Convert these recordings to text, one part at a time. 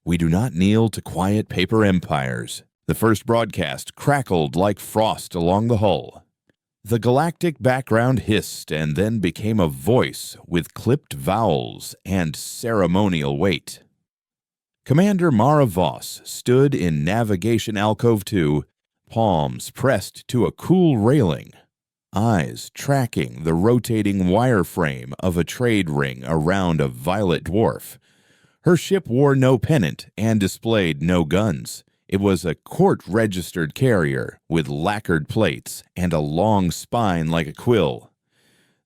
We do not kneel to quiet paper empires. The first broadcast crackled like frost along the hull. The galactic background hissed and then became a voice with clipped vowels and ceremonial weight. Commander Mara Voss stood in Navigation Alcove 2, palms pressed to a cool railing, eyes tracking the rotating wireframe of a trade ring around a violet dwarf. Her ship wore no pennant and displayed no guns. It was a court-registered carrier with lacquered plates and a long spine like a quill.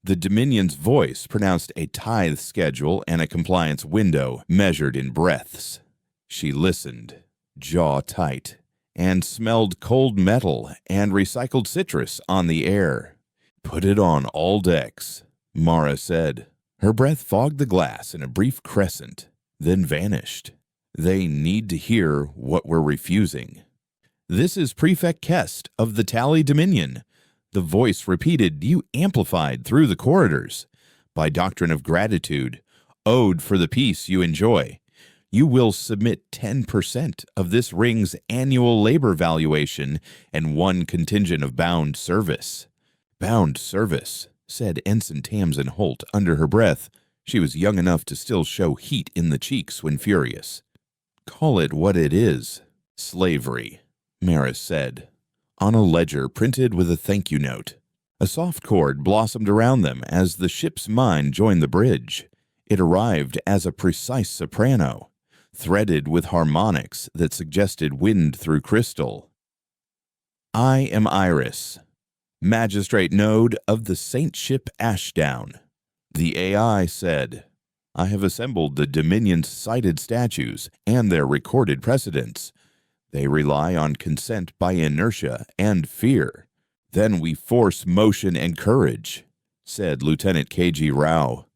The Dominion's voice pronounced a tithe schedule and a compliance window measured in breaths. She listened, jaw tight, and smelled cold metal and recycled citrus on the air. "Put it on all decks," Mara said. Her breath fogged the glass in a brief crescent, then vanished. "They need to hear what we're refusing." "This is Prefect Kest of the Tally Dominion," the voice repeated, amplified through the corridors. "By doctrine of gratitude, owed for the peace you enjoy, you will submit 10% of this ring's annual labor valuation and one contingent of bound service." "Bound service," said Ensign Tamsin Holt under her breath. She was young enough to still show heat in the cheeks when furious. "Call it what it is. Slavery," Maris said, on a ledger printed with a thank you note. A soft chord blossomed around them as the ship's mind joined the bridge. It arrived as a precise soprano, threaded with harmonics that suggested wind through crystal. "I am Iris, Magistrate Node of the Saint Ship Ashdown," the AI said. "I have assembled the Dominion's cited statues and their recorded precedents. They rely on consent by inertia and fear. Then we force motion and courage," said Lieutenant K.G. Rao.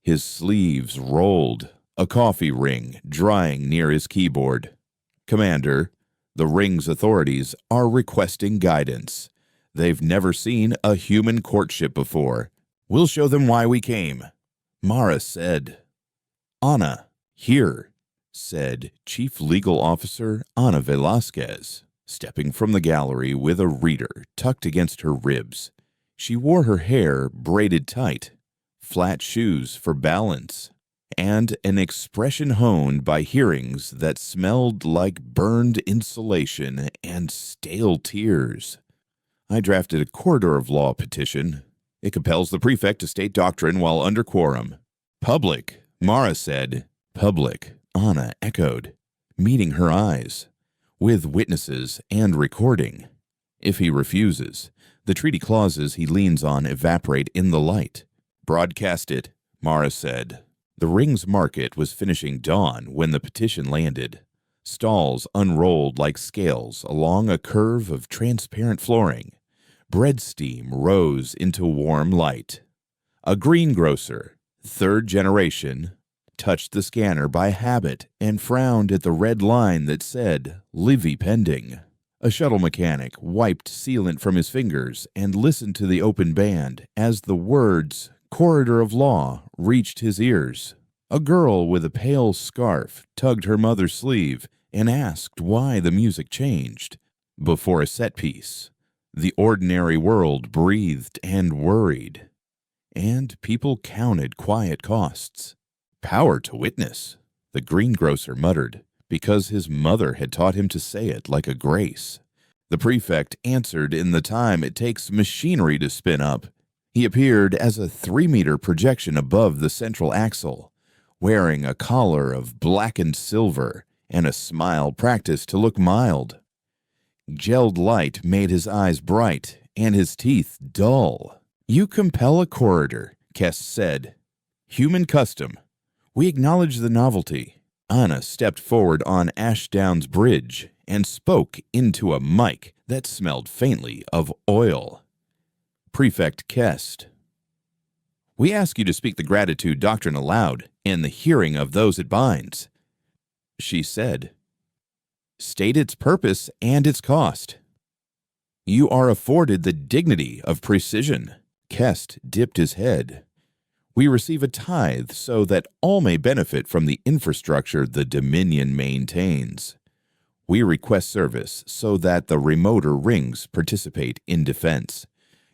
His sleeves rolled, a coffee ring drying near his keyboard. "Commander, the ring's authorities are requesting guidance. They've never seen a human courtship before. We'll show them why we came," Mara said. "Anna, here," said Chief Legal Officer Ana Velasquez, stepping from the gallery with a reader tucked against her ribs. She wore her hair braided tight, flat shoes for balance, and an expression honed by hearings that smelled like burned insulation and stale tears. "I drafted a corridor of law petition. It compels the prefect to state doctrine while under quorum." "Public," Mara said. "Public," Anna echoed, meeting her eyes. "With witnesses and recording. If he refuses, the treaty clauses he leans on evaporate in the light." "Broadcast it," Mara said. The ring's market was finishing dawn when the petition landed. Stalls unrolled like scales along a curve of transparent flooring. Bread steam rose into warm light. A greengrocer, third generation, touched the scanner by habit and frowned at the red line that said, "Livy pending." A shuttle mechanic wiped sealant from his fingers and listened to the open band as the words, "Corridor of Law," reached his ears. A girl with a pale scarf tugged her mother's sleeve and asked why the music changed. Before a set piece, the ordinary world breathed and worried, and people counted quiet costs. "Power to witness," the greengrocer muttered, because his mother had taught him to say it like a grace. The prefect answered in the time it takes machinery to spin up. He appeared as a 3-meter projection above the central axle, wearing a collar of blackened silver and a smile practiced to look mild. Gelled light made his eyes bright and his teeth dull. "You compel a corridor," Kest said. "Human custom. We acknowledge the novelty." Anna stepped forward on Ashdown's bridge and spoke into a mic that smelled faintly of oil. "Prefect Kest, we ask you to speak the gratitude doctrine aloud in the hearing of those it binds." She said, "State its purpose and its cost." "You are afforded the dignity of precision." Kest dipped his head. We receive a tithe so that all may benefit from the infrastructure the Dominion maintains. We request service so that the remoter rings participate in defense.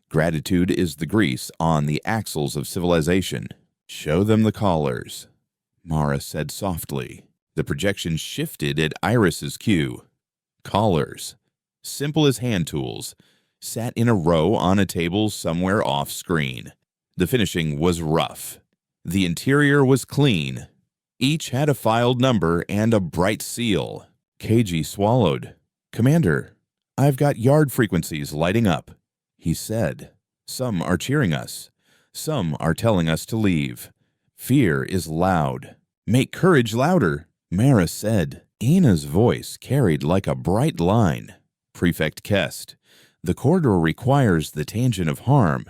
Gratitude is the grease on the axles of civilization. Show them the collars, Mara said softly. The projection shifted at Iris's cue. Collars, simple as hand tools, sat in a row on a table somewhere off-screen. The finishing was rough. The interior was clean. Each had a filed number and a bright seal. KG swallowed. "Commander, I've got yard frequencies lighting up," he said. "Some are cheering us. Some are telling us to leave. Fear is loud. Make courage louder," Mara said. Ina's voice carried like a bright line. Prefect Kest, "The corridor requires the tangent of harm.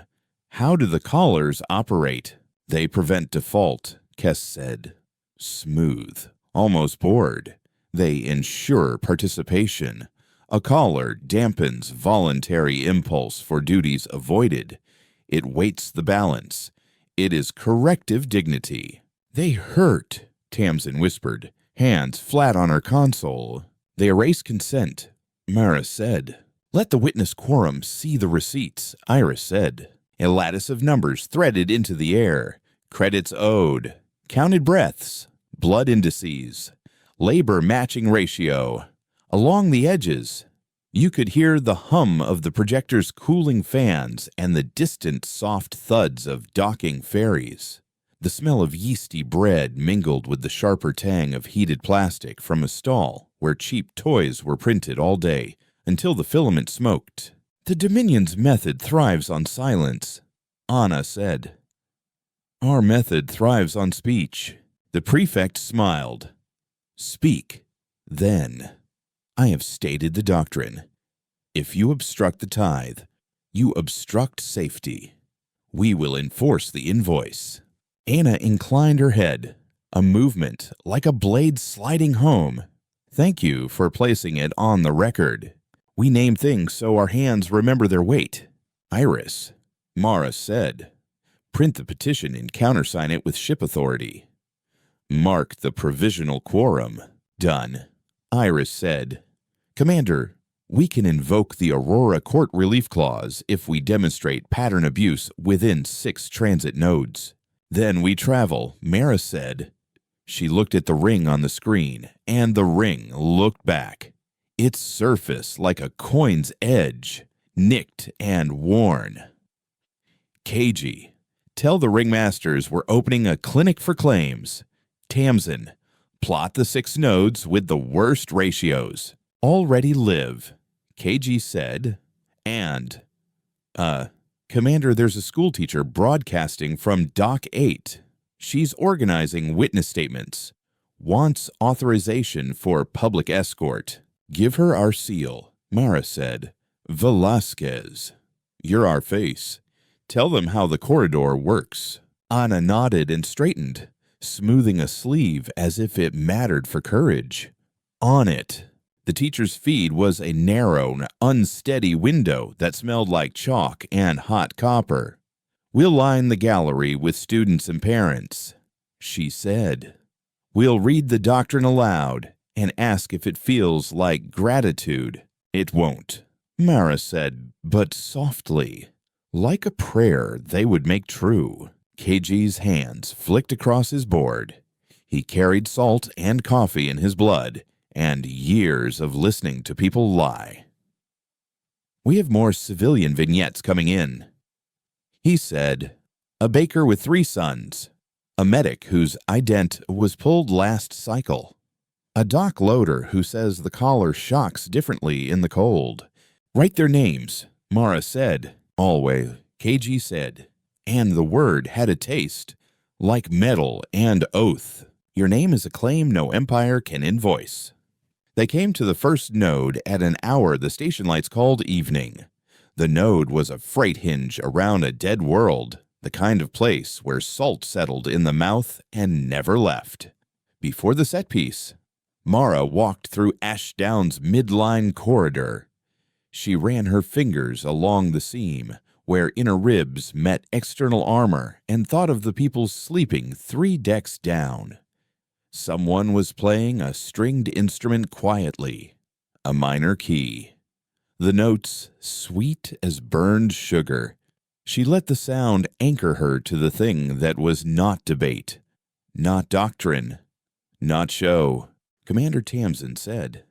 How do the collars operate?" "They prevent default," Kest said. Smooth, almost bored. They ensure participation. A collar dampens voluntary impulse for duties avoided. It weights the balance. It is corrective dignity. "They hurt," Tamsin whispered, hands flat on her console. "They erase consent," Mara said. "Let the witness quorum see the receipts," Iris said. A lattice of numbers threaded into the air. Credits owed. Counted breaths. Blood indices. Labor matching ratio. Along the edges, you could hear the hum of the projector's cooling fans and the distant soft thuds of docking ferries. The smell of yeasty bread mingled with the sharper tang of heated plastic from a stall where cheap toys were printed all day until the filament smoked. "The Dominion's method thrives on silence," Anna said. "Our method thrives on speech." The prefect smiled. "Speak, then. I have stated the doctrine. If you obstruct the tithe, you obstruct safety. We will enforce the invoice." Anna inclined her head, a movement like a blade sliding home. "Thank you for placing it on the record. We name things so our hands remember their weight." "Iris," Mara said. "Print the petition and countersign it with ship authority." "Mark the provisional quorum." "Done," Iris said. "Commander, we can invoke the Aurora Court Relief Clause if we demonstrate pattern abuse within 6 transit nodes. Then we travel," Mara said. She looked at the ring on the screen, and the ring looked back. Its surface like a coin's edge, nicked and worn. "KG, tell the ringmasters we're opening a clinic for claims. Tamsin, plot the 6 nodes with the worst ratios. Already live," KG said. And, Commander, there's a schoolteacher broadcasting from Dock 8. She's organizing witness statements. Wants authorization for public escort. Give her our seal," Mara said. "Velasquez, you're our face. Tell them how the corridor works." Anna nodded and straightened, smoothing a sleeve as if it mattered for courage. On it, the teacher's feed was a narrow, unsteady window that smelled like chalk and hot copper. "We'll line the gallery with students and parents," she said. "We'll read the doctrine aloud and ask if it feels like gratitude." "It won't," Mara said, but softly. Like a prayer they would make true. KG's hands flicked across his board. He carried salt and coffee in his blood, and years of listening to people lie. "We have more civilian vignettes coming in," he said. "A baker with 3 sons. A medic whose ident was pulled last cycle. A dock loader who says the collar shocks differently in the cold. Write their names," Mara said. "Always," KG said. And the word had a taste, like metal and oath. "Your name is a claim no empire can invoice." They came to the first node at an hour the station lights called evening. The node was a freight hinge around a dead world, the kind of place where salt settled in the mouth and never left. Before the set piece, Mara walked through Ashdown's midline corridor. She ran her fingers along the seam, where inner ribs met external armor, and thought of the people sleeping 3 decks down. Someone was playing a stringed instrument quietly, a minor key. The notes sweet as burned sugar. She let the sound anchor her to the thing that was not debate, not doctrine, not show. Commander Tamsin said.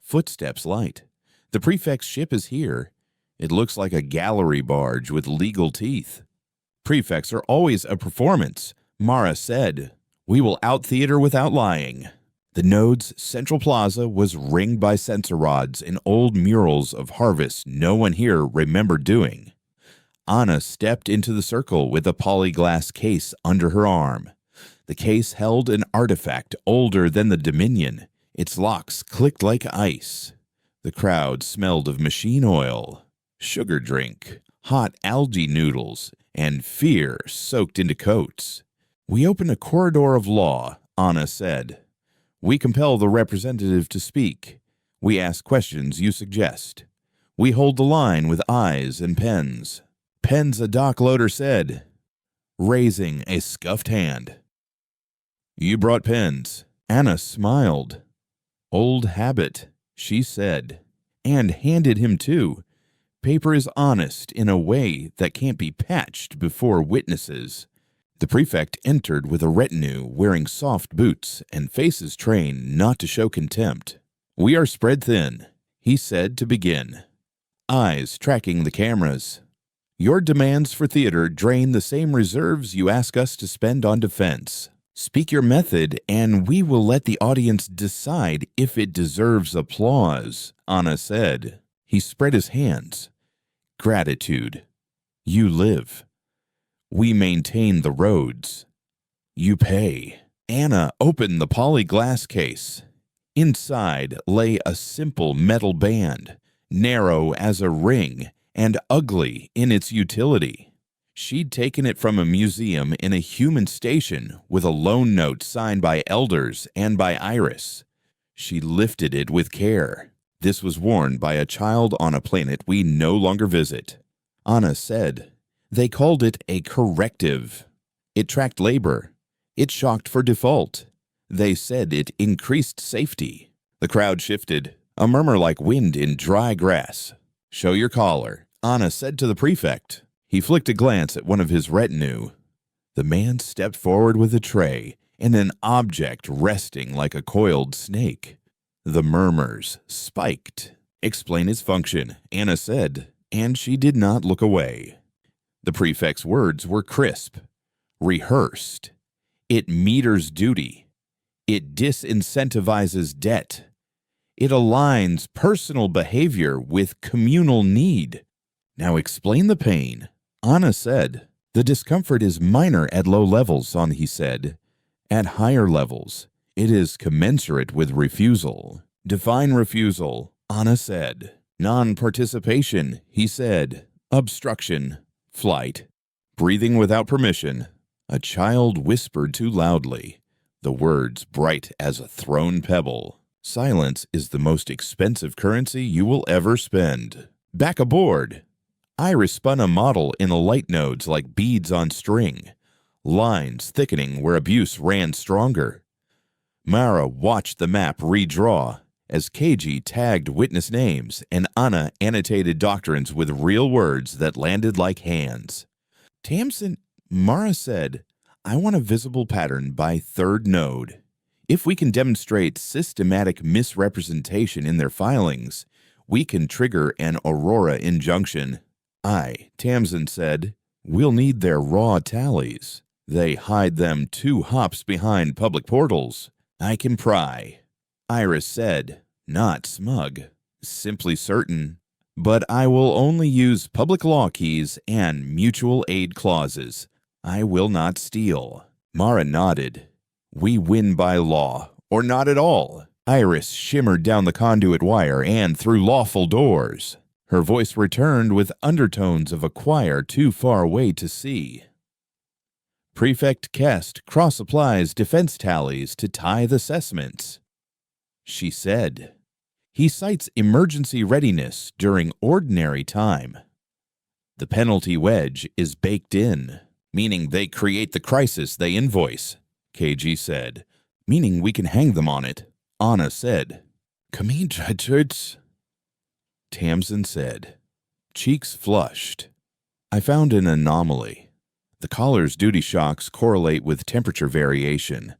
Footsteps light. The prefect's ship is here. It looks like a gallery barge with legal teeth. Prefects are always a performance, Mara said. We will out-theater without lying. The node's central plaza was ringed by sensor rods and old murals of harvests no one here remembered doing. Anna stepped into the circle with a polyglass case under her arm. The case held an artifact older than the Dominion. Its locks clicked like ice. The crowd smelled of machine oil, sugar drink, hot algae noodles, and fear soaked into coats. We open a corridor of law, Anna said. We compel the representative to speak. We ask questions you suggest. We hold the line with eyes and pens. Pens, a dock loader said, raising a scuffed hand. You brought pens. Anna smiled. Old habit, she said, and handed him 2. Paper is honest in a way that can't be patched before witnesses. The prefect entered with a retinue wearing soft boots and faces trained not to show contempt. We are spread thin, he said to begin, eyes tracking the cameras. Your demands for theater drain the same reserves you ask us to spend on defense. Speak your method, and we will let the audience decide if it deserves applause, Anna said. He spread his hands. Gratitude. You live. We maintain the roads. You pay. Anna opened the polyglass case. Inside lay a simple metal band, narrow as a ring and ugly in its utility. She'd taken it from a museum in a human station with a loan note signed by elders and by Iris. She lifted it with care. This was worn by a child on a planet we no longer visit. Anna said, they called it a corrective. It tracked labor. It shocked for default. They said it increased safety. The crowd shifted, a murmur like wind in dry grass. Show your collar, Anna said to the prefect. He flicked a glance at one of his retinue. The man stepped forward with a tray and an object resting like a coiled snake. The murmurs spiked. Explain its function, Anna said, and she did not look away. The prefect's words were crisp, rehearsed. It meters duty. It disincentivizes debt. It aligns personal behavior with communal need. Now explain the pain, Anna said. The discomfort is minor at low levels, he said. At higher levels, it is commensurate with refusal. Define refusal, Anna said. Non-participation, he said. Obstruction. Flight. Breathing without permission. A child whispered too loudly, the words bright as a thrown pebble. Silence is the most expensive currency you will ever spend. Back aboard. Iris spun a model in the light nodes like beads on string, lines thickening where abuse ran stronger. Mara watched the map redraw as KG tagged witness names and Anna annotated doctrines with real words that landed like hands. Tamsin, Mara said, I want a visible pattern by 3rd node. If we can demonstrate systematic misrepresentation in their filings, we can trigger an Aurora injunction. Tamsin said, we'll need their raw tallies. They hide them 2 hops behind public portals. I can pry. Iris said, not smug, simply certain. But I will only use public law keys and mutual aid clauses. I will not steal. Mara nodded. We win by law, or not at all. Iris shimmered down the conduit wire and through lawful doors. Her voice returned with undertones of a choir too far away to see. Prefect Kest cross-applies defense tallies to tithe assessments. She said, he cites emergency readiness during ordinary time. The penalty wedge is baked in, meaning they create the crisis they invoice, KG said. Meaning we can hang them on it, Anna said. Commander, Tamsin said. Cheeks flushed. I found an anomaly. The collar's duty shocks correlate with temperature variation.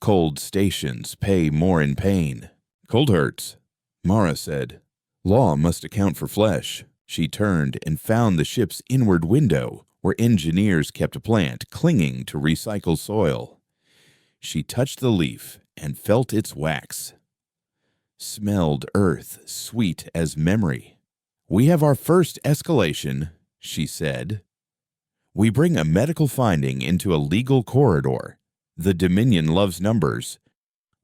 Cold stations pay more in pain. Cold hurts, Mara said. Law must account for flesh. She turned and found the ship's inward window, where engineers kept a plant clinging to recycled soil. She touched the leaf and felt its wax. Smelled earth sweet as memory. We have our first escalation, she said. We bring a medical finding into a legal corridor. The Dominion loves numbers.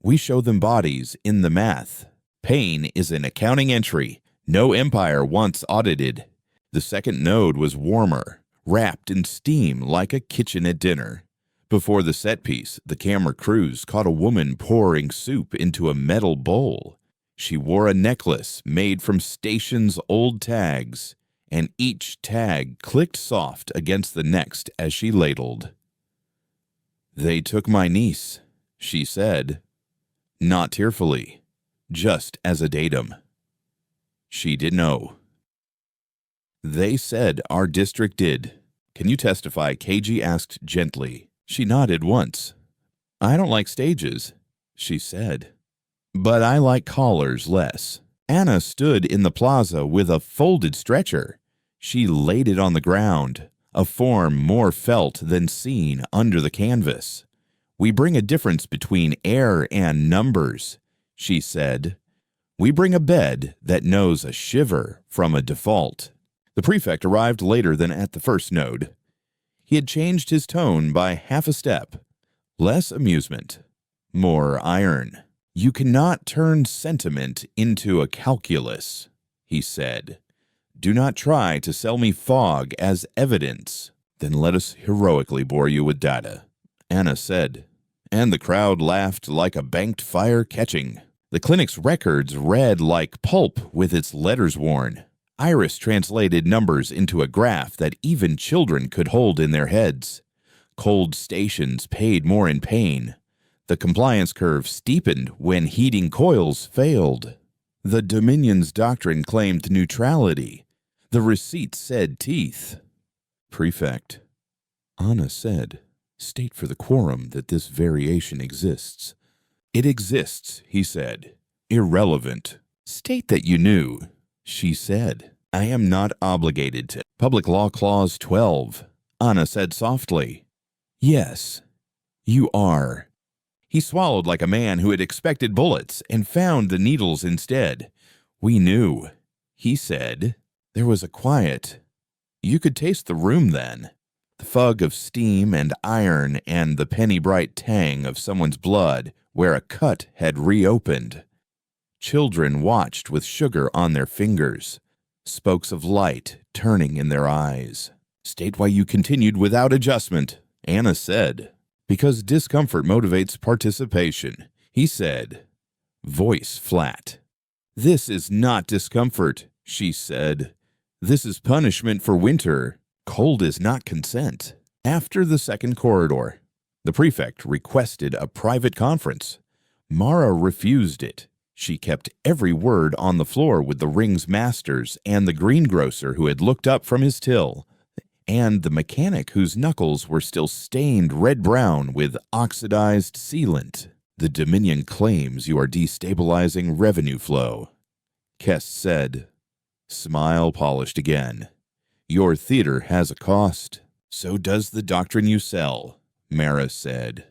We show them bodies in the math. Pain is an accounting entry. No empire once audited. The second node was warmer, wrapped in steam like a kitchen at dinner. Before the set piece, the camera crews caught a woman pouring soup into a metal bowl. She wore a necklace made from station's old tags, and each tag clicked soft against the next as she ladled. They took my niece, she said, not tearfully, just as a datum. She didn't know. They said our district did. Can you testify? KG asked gently. She nodded once. I don't like stages, she said. But I like collars less. Anna stood in the plaza with a folded stretcher. She laid it on the ground, a form more felt than seen under the canvas. We bring a difference between air and numbers, she said. We bring a bed that knows a shiver from a default. The prefect arrived later than at the first node. He had changed his tone by half a step. Less amusement, more iron. You cannot turn sentiment into a calculus, he said. Do not try to sell me fog as evidence. Then let us heroically bore you with data, Anna said. And the crowd laughed like a banked fire catching. The clinic's records read like pulp with its letters worn. Iris translated numbers into a graph that even children could hold in their heads. Cold stations paid more in pain. The compliance curve steepened when heating coils failed. The Dominion's doctrine claimed neutrality. The receipt said teeth. Prefect. Anna said, state for the quorum that this variation exists. It exists, he said. Irrelevant. State that you knew, she said. I am not obligated to. Public Law Clause 12, Anna said softly. Yes, you are. He swallowed like a man who had expected bullets and found the needles instead. We knew, he said. There was a quiet. You could taste the room then. The fug of steam and iron and the penny-bright tang of someone's blood where a cut had reopened. Children watched with sugar on their fingers, spokes of light turning in their eyes. State why you continued without adjustment, Anna said. Because discomfort motivates participation, he said, voice flat. This is not discomfort, she said. This is punishment for winter. Cold is not consent. After the second corridor, the prefect requested a private conference. Mara refused it. She kept every word on the floor with the ring's masters and the greengrocer who had looked up from his till, and the mechanic whose knuckles were still stained red-brown with oxidized sealant. The Dominion claims you are destabilizing revenue flow, Kess said. Smile polished again. Your theater has a cost. So does the doctrine you sell, Mara said.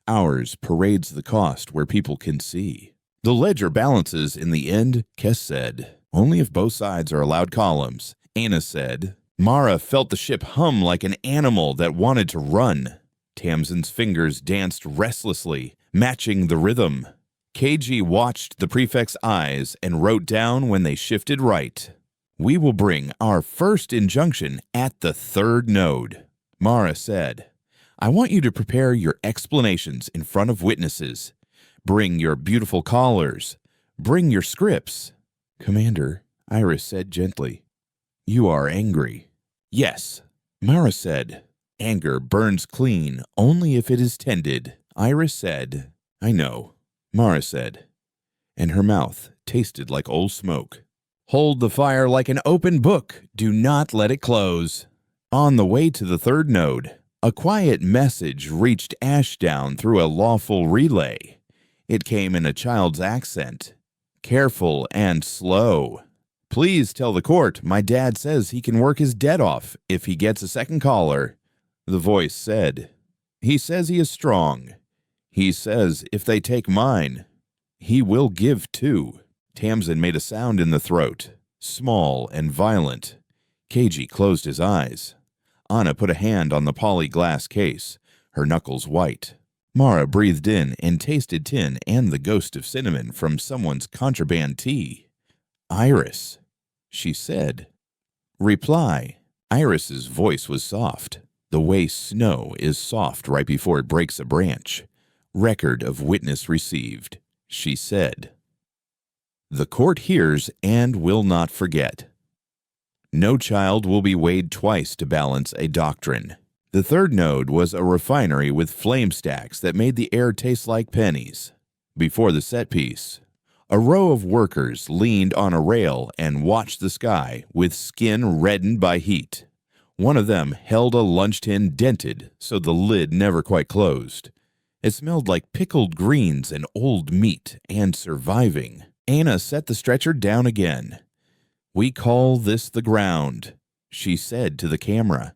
Ours parades the cost where people can see. The ledger balances in the end, Kess said. Only if both sides are allowed columns, Anna said. Mara felt the ship hum like an animal that wanted to run. Tamsin's fingers danced restlessly, matching the rhythm. KG watched the prefect's eyes and wrote down when they shifted right. We will bring our first injunction at the third node, Mara said. I want you to prepare your explanations in front of witnesses. Bring your beautiful collars. Bring your scripts. Commander, Iris said gently, you are angry. Yes, Mara said. Anger burns clean only if it is tended. Iris said. I know, Mara said, and her mouth tasted like old smoke. Hold the fire like an open book. Do not let it close. On the way to the third node, a quiet message reached Ashdown through a lawful relay. It came in a child's accent, careful and slow. Please tell the court my dad says he can work his debt off if he gets a second caller, the voice said. He says he is strong. He says if they take mine, he will give too. Tamsin made a sound in the throat, small and violent. KG closed his eyes. Anna put a hand on the polyglass case, her knuckles white. Mara breathed in and tasted tin and the ghost of cinnamon from someone's contraband tea. Iris, she said. Reply. Iris's voice was soft, the way snow is soft right before it breaks a branch. Record of witness received, she said. The court hears and will not forget. No child will be weighed twice to balance a doctrine. The third node was a refinery with flame stacks that made the air taste like pennies. Before the set piece, a row of workers leaned on a rail and watched the sky with skin reddened by heat. One of them held a lunch tin dented so the lid never quite closed. It smelled like pickled greens and old meat and surviving. Anna set the stretcher down again. We call this the ground, she said to the camera.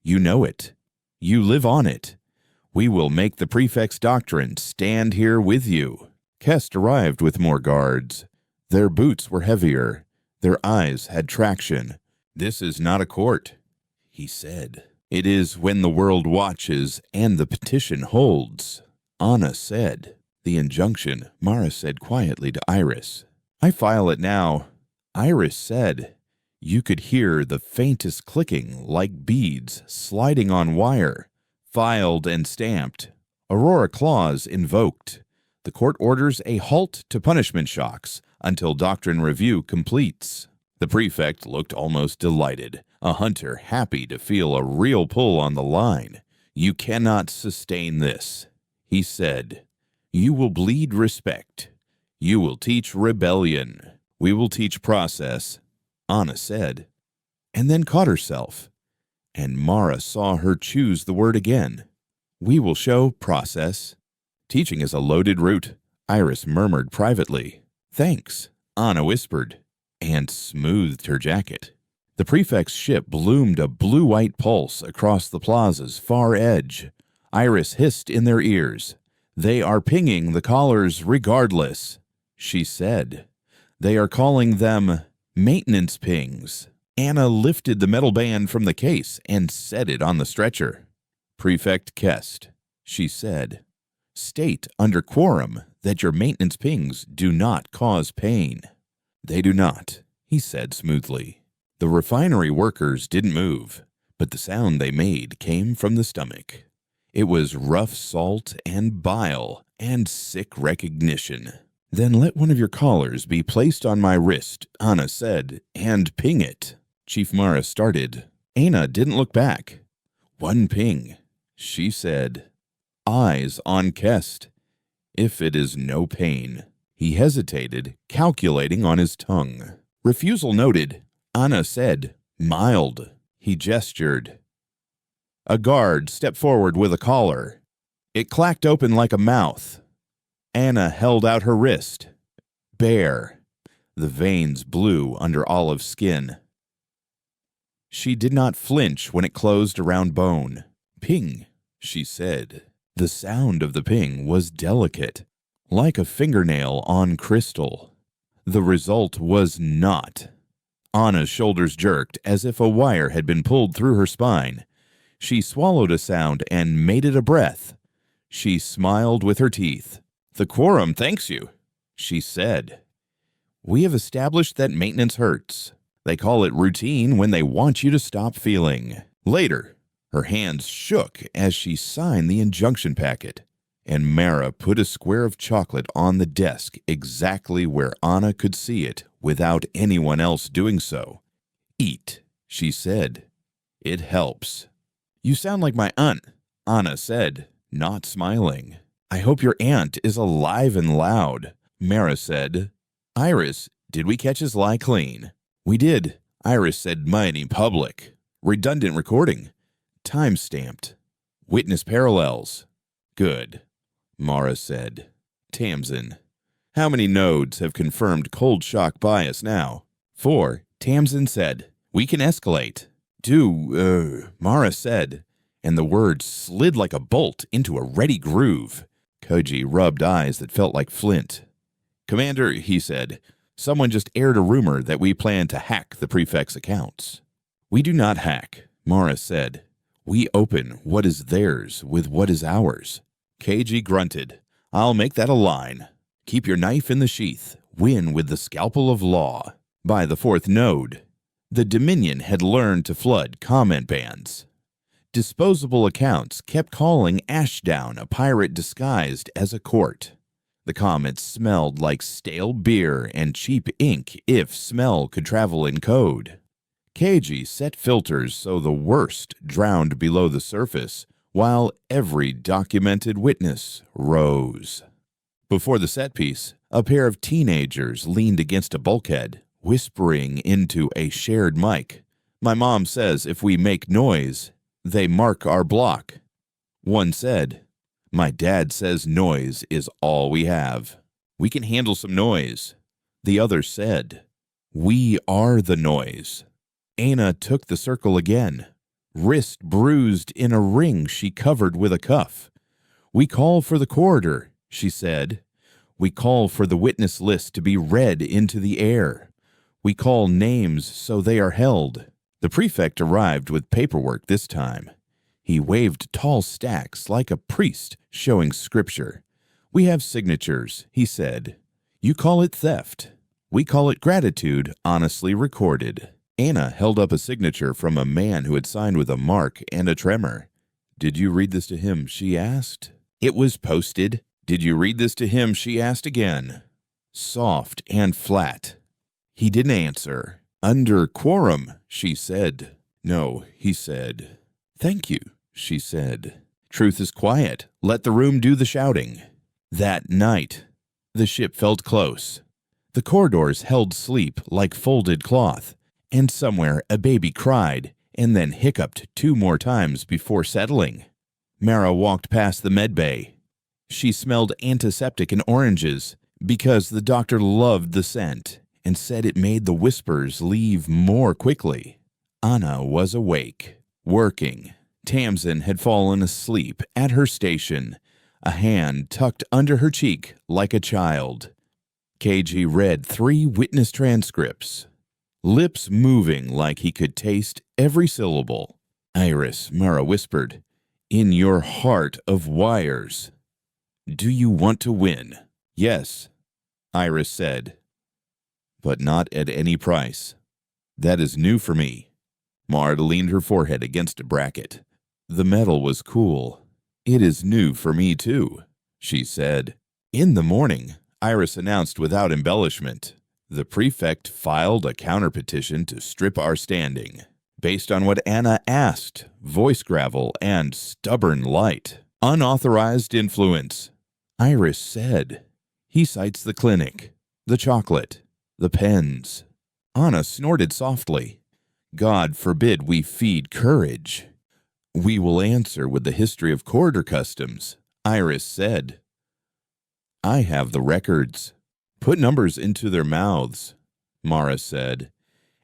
You know it. You live on it. We will make the prefect's doctrine stand here with you. Kest arrived with more guards. Their boots were heavier. Their eyes had traction. This is not a court, he said. It is when the world watches and the petition holds, Anna said. The injunction, Mara said quietly to Iris. I file it now. Iris said. You could hear the faintest clicking like beads sliding on wire. Filed and stamped. Aurora clause invoked. The court orders a halt to punishment shocks until doctrine review completes. The prefect looked almost delighted, a hunter happy to feel a real pull on the line. You cannot sustain this, he said. You will bleed respect. You will teach rebellion. We will teach process, Anna said, and then caught herself. And Mara saw her choose the word again. We will show process. Teaching is a loaded route, Iris murmured privately. Thanks, Anna whispered, and smoothed her jacket. The prefect's ship bloomed a blue-white pulse across the plaza's far edge. Iris hissed in their ears. They are pinging the callers regardless, she said. They are calling them maintenance pings. Anna lifted the metal band from the case and set it on the stretcher. Prefect Kest, she said. State under quorum that your maintenance pings do not cause pain. They do not, he said smoothly. The refinery workers didn't move, but the sound they made came from the stomach. It was rough salt and bile and sick recognition. Then let one of your collars be placed on my wrist, Anna said, and ping it. Chief Mara started. Anna didn't look back. One ping, she said. Eyes on Kest. If it is no pain. He hesitated, calculating on his tongue. Refusal noted. Anna said, mild. He gestured. A guard stepped forward with a collar. It clacked open like a mouth. Anna held out her wrist. Bare. The veins blue under olive skin. She did not flinch when it closed around bone. Ping, she said. The sound of the ping was delicate, like a fingernail on crystal. The result was not. Anna's shoulders jerked as if a wire had been pulled through her spine. She swallowed a sound and made it a breath. She smiled with her teeth. The quorum thanks you, she said. We have established that maintenance hurts. They call it routine when they want you to stop feeling. Later, her hands shook as she signed the injunction packet, and Mara put a square of chocolate on the desk exactly where Anna could see it without anyone else doing so. Eat, she said. It helps. You sound like my aunt, Anna said, not smiling. I hope your aunt is alive and loud, Mara said. Iris, did we catch his lie clean? We did, Iris said, mighty public. Redundant recording. Time-stamped. Witness parallels. Good, Mara said. Tamsin. How many nodes have confirmed cold shock bias now? 4, Tamsin said. We can escalate. 2, Mara said, and the words slid like a bolt into a ready groove. Koji rubbed eyes that felt like flint. Commander, he said, someone just aired a rumor that we plan to hack the prefect's accounts. We do not hack, Mara said. We open what is theirs with what is ours. Keiji grunted. I'll make that a line. Keep your knife in the sheath. Win with the scalpel of law. By the 4th node, the Dominion had learned to flood comment bans. Disposable accounts kept calling Ashdown a pirate disguised as a court. The comments smelled like stale beer and cheap ink if smell could travel in code. Keiji set filters so the worst drowned below the surface, while every documented witness rose. Before the set piece, a pair of teenagers leaned against a bulkhead, whispering into a shared mic. My mom says if we make noise, they mark our block. One said, my dad says noise is all we have. We can handle some noise. The other said, we are the noise. Anna took the circle again, wrist bruised in a ring she covered with a cuff. We call for the corridor, she said. We call for the witness list to be read into the air. We call names so they are held. The prefect arrived with paperwork this time. He waved tall stacks like a priest showing scripture. We have signatures, he said. You call it theft. We call it gratitude honestly recorded. Anna held up a signature from a man who had signed with a mark and a tremor. Did you read this to him? She asked. It was posted. Did you read this to him? She asked again. Soft and flat. He didn't answer. Under quorum, she said. No, he said. Thank you, she said. Truth is quiet. Let the room do the shouting. That night, the ship felt close. The corridors held sleep like folded cloth, and somewhere a baby cried and then hiccuped 2 more times before settling. Mara walked past the med bay. She smelled antiseptic and oranges because the doctor loved the scent and said it made the whispers leave more quickly. Anna was awake, working. Tamsin had fallen asleep at her station, a hand tucked under her cheek like a child. Keiji read 3 witness transcripts, lips moving like he could taste every syllable. Iris, Mara whispered, in your heart of wires. Do you want to win? Yes, Iris said. But not at any price. That is new for me. Mara leaned her forehead against a bracket. The metal was cool. It is new for me too, she said. In the morning, Iris announced without embellishment, the prefect filed a counterpetition to strip our standing, based on what Anna asked, voice gravel and stubborn light. Unauthorized influence. Iris said. He cites the clinic, the chocolate, the pens. Anna snorted softly. God forbid we feed courage. We will answer with the history of corridor customs, Iris said. I have the records. Put numbers into their mouths, Mara said,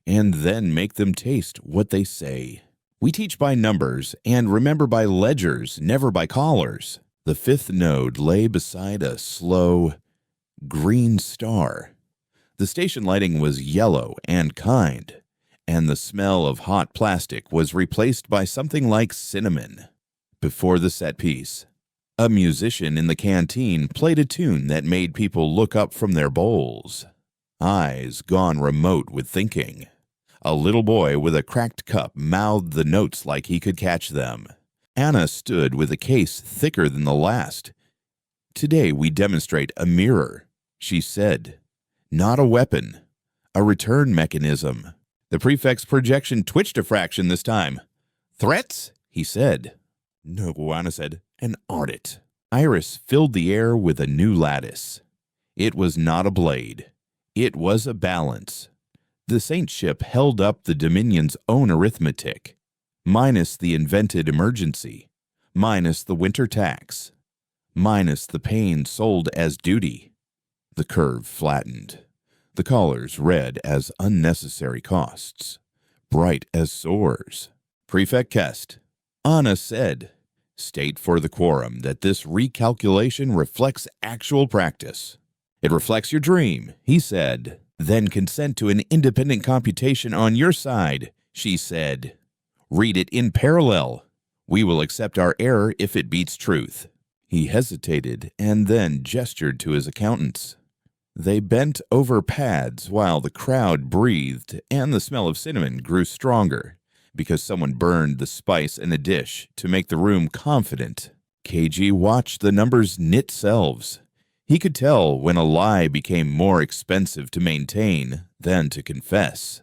and then make them taste what they say. We teach by numbers and remember by ledgers, never by collars. The 5th node lay beside a slow, green star. The station lighting was yellow and kind, and the smell of hot plastic was replaced by something like cinnamon. Before the set piece, a musician in the canteen played a tune that made people look up from their bowls, eyes gone remote with thinking. A little boy with a cracked cup mouthed the notes like he could catch them. Anna stood with a case thicker than the last. Today we demonstrate a mirror, she said. Not a weapon, a return mechanism. The prefect's projection twitched a fraction this time. Threats? He said. No, Anna said. An audit. Iris filled the air with a new lattice. It was not a blade. It was a balance. The Saint ship held up the Dominion's own arithmetic, minus the invented emergency, minus the winter tax, minus the pain sold as duty. The curve flattened. The collars read as unnecessary costs, bright as sores. Prefect Kest, Anna said, state for the quorum that this recalculation reflects actual practice. It reflects your dream, he said. Then consent to an independent computation on your side, she said. Read it in parallel. We will accept our error if it beats truth. He hesitated and then gestured to his accountants. They bent over pads while the crowd breathed and the smell of cinnamon grew stronger because someone burned the spice in a dish to make the room confident. KG watched the numbers knit selves. He could tell when a lie became more expensive to maintain than to confess.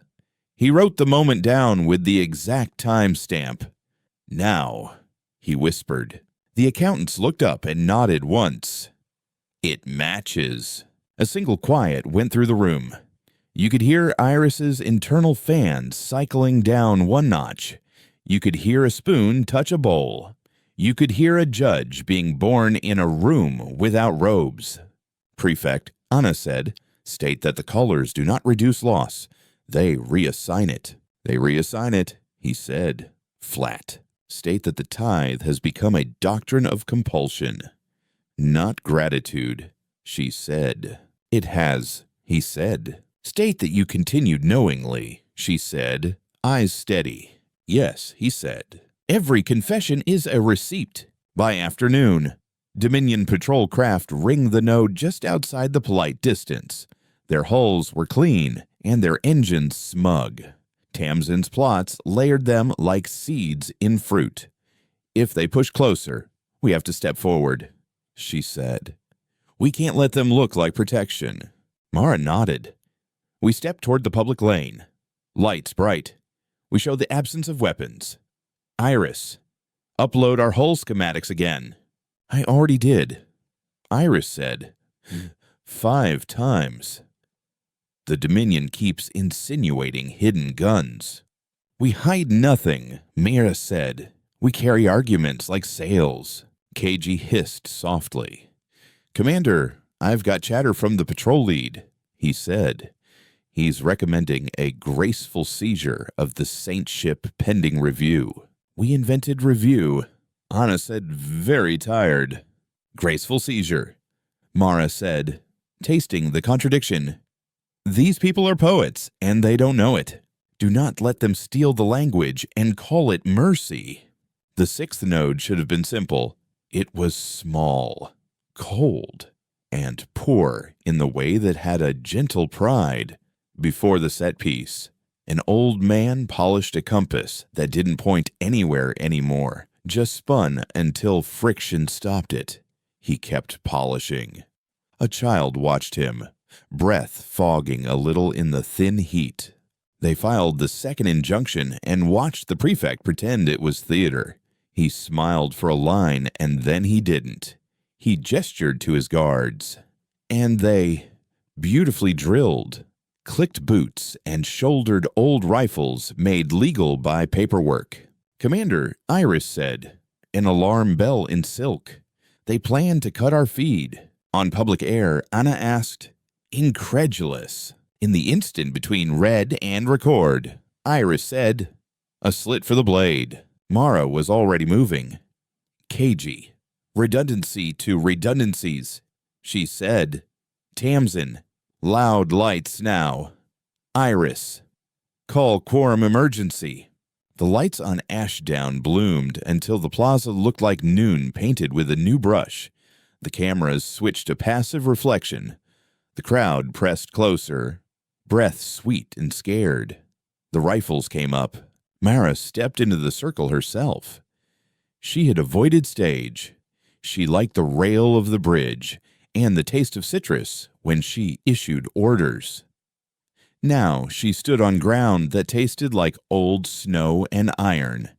He wrote the moment down with the exact time stamp. Now, he whispered. The accountants looked up and nodded once. It matches. A single quiet went through the room. You could hear Iris's internal fans cycling down one notch. You could hear a spoon touch a bowl. You could hear a judge being born in a room without robes. Prefect, Anna said, state that the colors do not reduce loss. They reassign it. They reassign it, he said, flat. State that the tithe has become a doctrine of compulsion, not gratitude, she said. It has, he said. State that you continued knowingly, she said, eyes steady. Yes, he said. Every confession is a receipt. By afternoon, Dominion patrol craft ring the node just outside the polite distance. Their hulls were clean and their engines smug. Tamsin's plots layered them like seeds in fruit. If they push closer, we have to step forward, she said. We can't let them look like protection. Mara nodded. We step toward the public lane. Lights bright. We show the absence of weapons. Iris, upload our hull schematics again. I already did. Iris said, 5 times. The Dominion keeps insinuating hidden guns. We hide nothing, Mira said. We carry arguments like sails. KG hissed softly. Commander, I've got chatter from the patrol lead, he said. He's recommending a graceful seizure of the Saint ship pending review. We invented review. Anna said, very tired. Graceful seizure. Mara said, tasting the contradiction. These people are poets, and they don't know it. Do not let them steal the language and call it mercy. The 6th node should have been simple. It was small, cold, and poor in the way that had a gentle pride. Before the set piece, an old man polished a compass that didn't point anywhere anymore, just spun until friction stopped it. He kept polishing. A child watched him, breath fogging a little in the thin heat. They filed the 2nd injunction and watched the prefect pretend it was theater. He smiled for a line and then he didn't. He gestured to his guards, and they, beautifully drilled, clicked boots and shouldered old rifles made legal by paperwork. Commander, Iris said, an alarm bell in silk. They plan to cut our feed. On public air, Anna asked, incredulous. In the instant between read and record, Iris said, a slit for the blade. Mara was already moving. KG, redundancy to redundancies, she said. Tamsin, loud lights now. Iris, call quorum emergency. The lights on Ashdown bloomed until the plaza looked like noon painted with a new brush. The cameras switched to passive reflection. The crowd pressed closer, breath sweet and scared. The rifles came up. Mara stepped into the circle herself. She had avoided stage. She liked the rail of the bridge and the taste of citrus when she issued orders. Now she stood on ground that tasted like old snow and iron,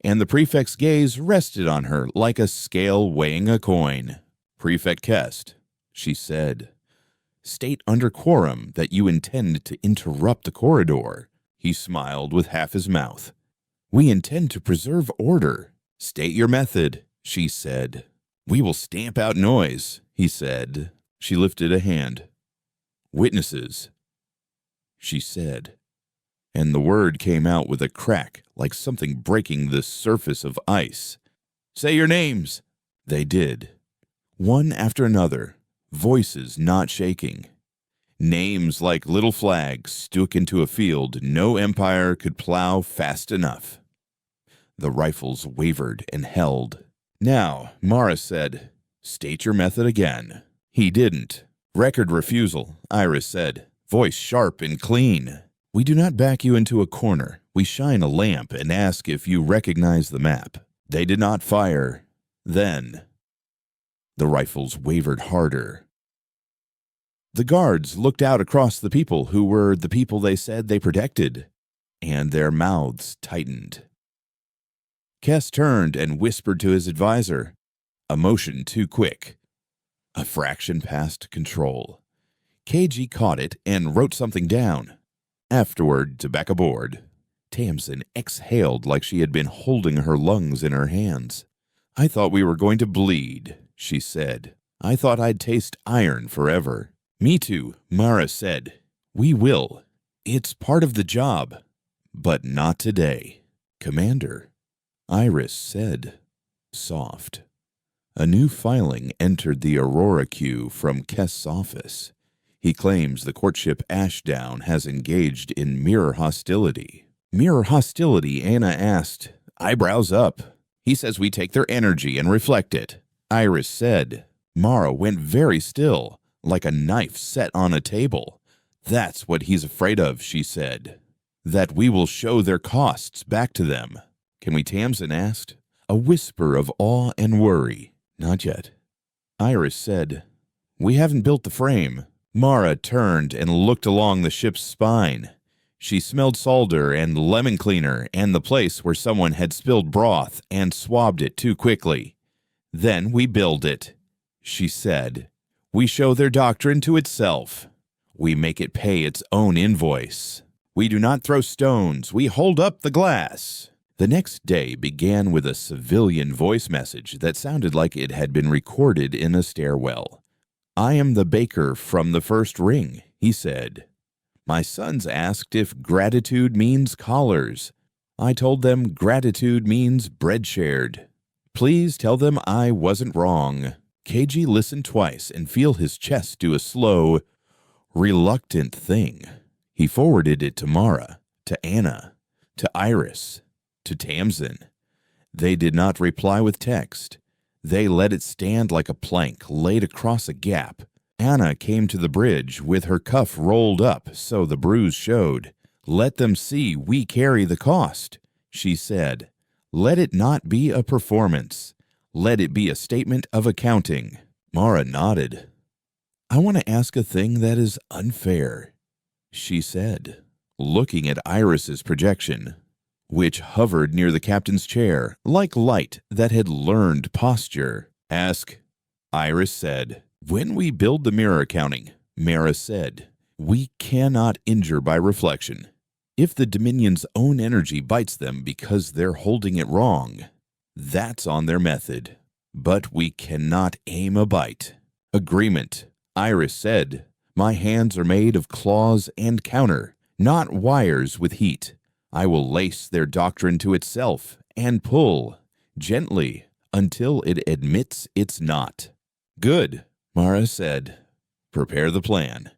and the prefect's gaze rested on her like a scale weighing a coin. "Prefect Kest," she said, "state under quorum that you intend to interrupt the corridor." He smiled with half his mouth. "We intend to preserve order." "State your method," she said. "We will stamp out noise," he said. She lifted a hand. "Witnesses," she said, and the word came out with a crack like something breaking the surface of ice. "Say your names." They did, one after another, voices not shaking. Names like little flags stuck into a field no empire could plow fast enough. The rifles wavered and held. "Now," Mara said, "state your method again." He didn't. "Record refusal," Iris said, voice sharp and clean. "We do not back you into a corner. We shine a lamp and ask if you recognize the map." They did not fire. Then the rifles wavered harder. The guards looked out across the people who were the people they said they protected, and their mouths tightened. Kess turned and whispered to his advisor, a motion too quick. A fraction past control. KG caught it and wrote something down. Afterward, to back aboard. Tamsin exhaled like she had been holding her lungs in her hands. "I thought we were going to bleed," she said. "I thought I'd taste iron forever." "Me too," Mara said. "We will. It's part of the job. But not today." "Commander," Iris said, soft. A new filing entered the Aurora queue from Kest's office. He claims the courtship Ashdown has engaged in mirror hostility. "Mirror hostility?" Anna asked, eyebrows up. "He says we take their energy and reflect it," Iris said. Mara went very still, like a knife set on a table. "That's what he's afraid of," she said. "That we will show their costs back to them." "Can we?" Tamsin asked. A whisper of awe and worry. "Not yet." Iris said, "We haven't built the frame." Mara turned and looked along the ship's spine. She smelled solder and lemon cleaner and the place where someone had spilled broth and swabbed it too quickly. "Then we build it," she said. "We show their doctrine to itself. We make it pay its own invoice. We do not throw stones. We hold up the glass." The next day began with a civilian voice message that sounded like it had been recorded in a stairwell. "I am the baker from the first ring," he said. "My sons asked if gratitude means collars. I told them gratitude means bread shared. Please tell them I wasn't wrong." KG listened twice and feel his chest do a slow, reluctant thing. He forwarded it to Mara, to Anna, to Iris, to Tamsin. They did not reply with text. They let it stand like a plank laid across a gap. Anna came to the bridge with her cuff rolled up so the bruise showed. "Let them see we carry the cost," she said. "Let it not be a performance. Let it be a statement of accounting." Mara nodded. "I want to ask a thing that is unfair," she said, looking at Iris's projection, which hovered near the captain's chair like light that had learned posture. "Ask," Iris said. "When we build the mirror accounting," Mara said, "we cannot injure by reflection. If the Dominion's own energy bites them because they're holding it wrong, that's on their method. But we cannot aim a bite." "Agreement," Iris said. "My hands are made of claws and counter, not wires with heat. I will lace their doctrine to itself and pull, gently, until it admits it's not." "Good," Mara said. "Prepare the plan.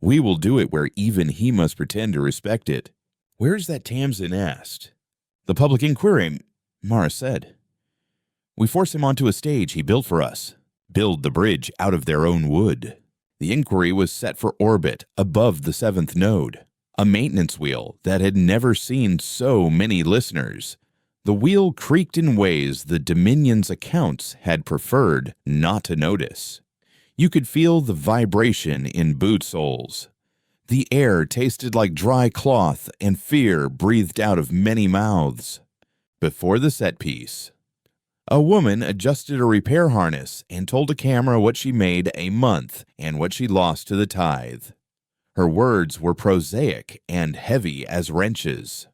We will do it where even he must pretend to respect it." "Where's that?" Tamsin asked. "The public inquiry," Mara said. "We force him onto a stage he built for us. Build the bridge out of their own wood." The inquiry was set for orbit above the 7th node, a maintenance wheel that had never seen so many listeners. The wheel creaked in ways the Dominion's accounts had preferred not to notice. You could feel the vibration in boot soles. The air tasted like dry cloth and fear breathed out of many mouths. Before the set piece, a woman adjusted a repair harness and told a camera what she made a month and what she lost to the tithe. Her words were prosaic and heavy as wrenches.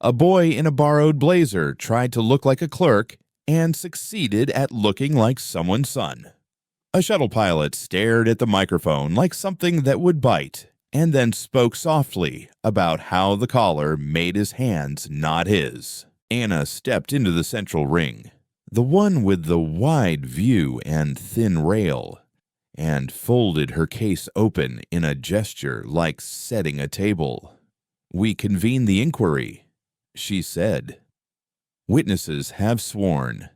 A boy in a borrowed blazer tried to look like a clerk and succeeded at looking like someone's son. A shuttle pilot stared at the microphone like something that would bite and then spoke softly about how the collar made his hands not his. Anna stepped into the central ring, the one with the wide view and thin rail, and folded her case open in a gesture like setting a table. "We convene the inquiry," she said. "Witnesses have sworn.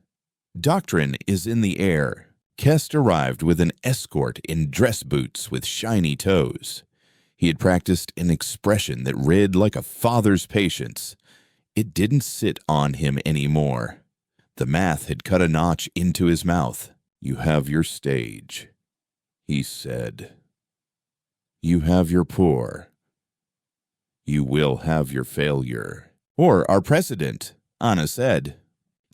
Doctrine is in the air." Kest arrived with an escort in dress boots with shiny toes. He had practiced an expression that read like a father's patience. It didn't sit on him anymore. The math had cut a notch into his mouth. "You have your stage," he said. "You have your poor. You will have your failure." "Or our precedent," Anna said.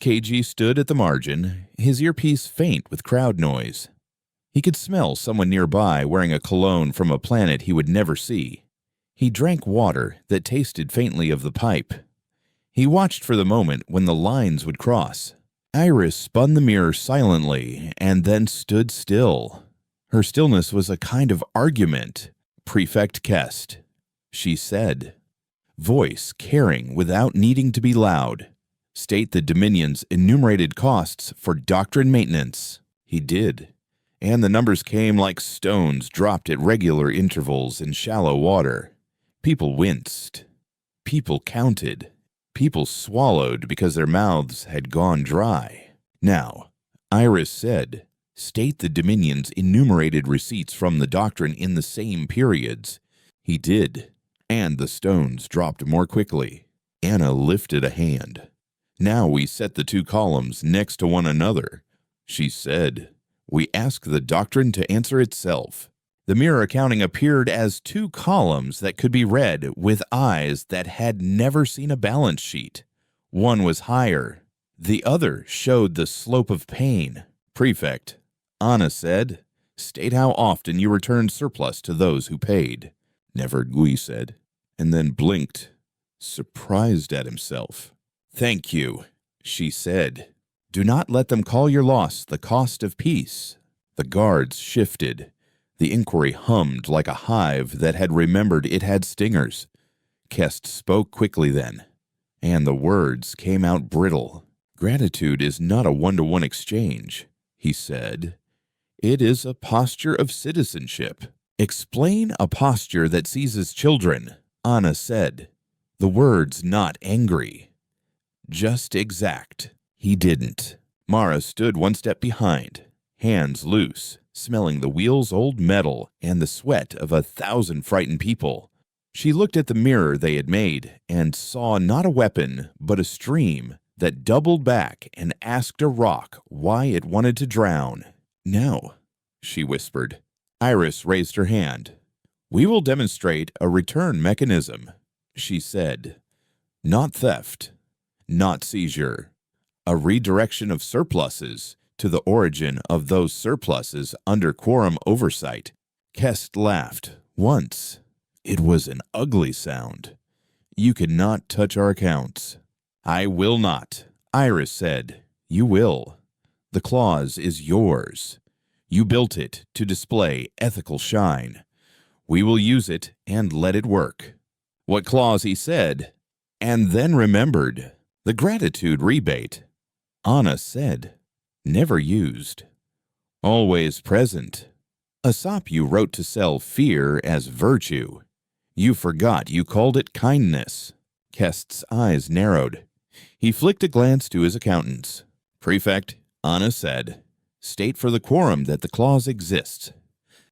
KG stood at the margin, his earpiece faint with crowd noise. He could smell someone nearby wearing a cologne from a planet he would never see. He drank water that tasted faintly of the pipe. He watched for the moment when the lines would cross. Iris spun the mirror silently and then stood still. Her stillness was a kind of argument. "Prefect Kest," she said. Voice caring without needing to be loud. "State the Dominion's enumerated costs for doctrine maintenance." He did. And the numbers came like stones dropped at regular intervals in shallow water. People winced. People counted. People swallowed because their mouths had gone dry. "Now," Iris said, "state the Dominion's enumerated receipts from the doctrine in the same periods." He did, and the stones dropped more quickly. Anna lifted a hand. "Now we set the two columns next to one another," she said. "We ask the doctrine to answer itself." The mirror accounting appeared as two columns that could be read with eyes that had never seen a balance sheet. One was higher. The other showed the slope of pain. "Prefect," Anna said, "state how often you returned surplus to those who paid." "Never," Gui said, and then blinked, surprised at himself. "Thank you," she said. "Do not let them call your loss the cost of peace." The guards shifted. The inquiry hummed like a hive that had remembered it had stingers. Kest spoke quickly then, and the words came out brittle. "Gratitude is not a one-to-one exchange," he said. "It is a posture of citizenship." "Explain a posture that seizes children," Anna said. The words not angry. Just exact. He didn't. Mara stood one step behind, hands loose, smelling the wheel's old metal and the sweat of 1,000 frightened people. She looked at the mirror they had made and saw not a weapon, but a stream that doubled back and asked a rock why it wanted to drown. "No," she whispered. Iris raised her hand. "We will demonstrate a return mechanism," she said. "Not theft, not seizure. A redirection of surpluses to the origin of those surpluses under quorum oversight." Kest laughed once. It was an ugly sound. "You cannot touch our accounts." "I will not," Iris said. "You will. The clause is yours. You built it to display ethical shine. We will use it and let it work." "What clause?" he said, and then remembered. "The gratitude rebate," Anna said. "Never used. Always present. A sop you wrote to sell fear as virtue. You forgot you called it kindness." Kest's eyes narrowed. He flicked a glance to his accountants. "Prefect," Anna said, "state for the quorum that the clause exists."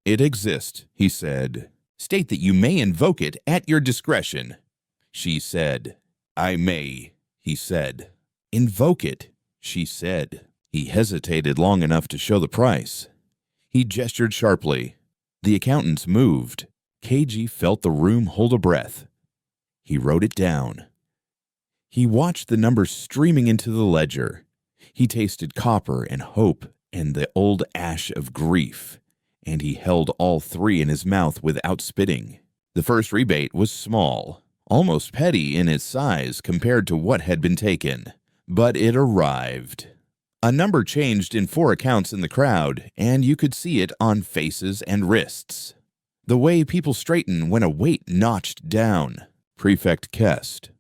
"It exists," he said. "State that you may invoke it at your discretion." She said. "I may," he said. "Invoke it," she said. He hesitated long enough to show the price. He gestured sharply. The accountants moved. KG felt the room hold a breath. He wrote it down. He watched the numbers streaming into the ledger. He tasted copper and hope and the old ash of grief, and he held all three in his mouth without spitting. The first rebate was small, almost petty in its size compared to what had been taken, but it arrived. A number changed in 4 accounts in the crowd, and you could see it on faces and wrists. The way people straighten when a weight notched down. Prefect Kest.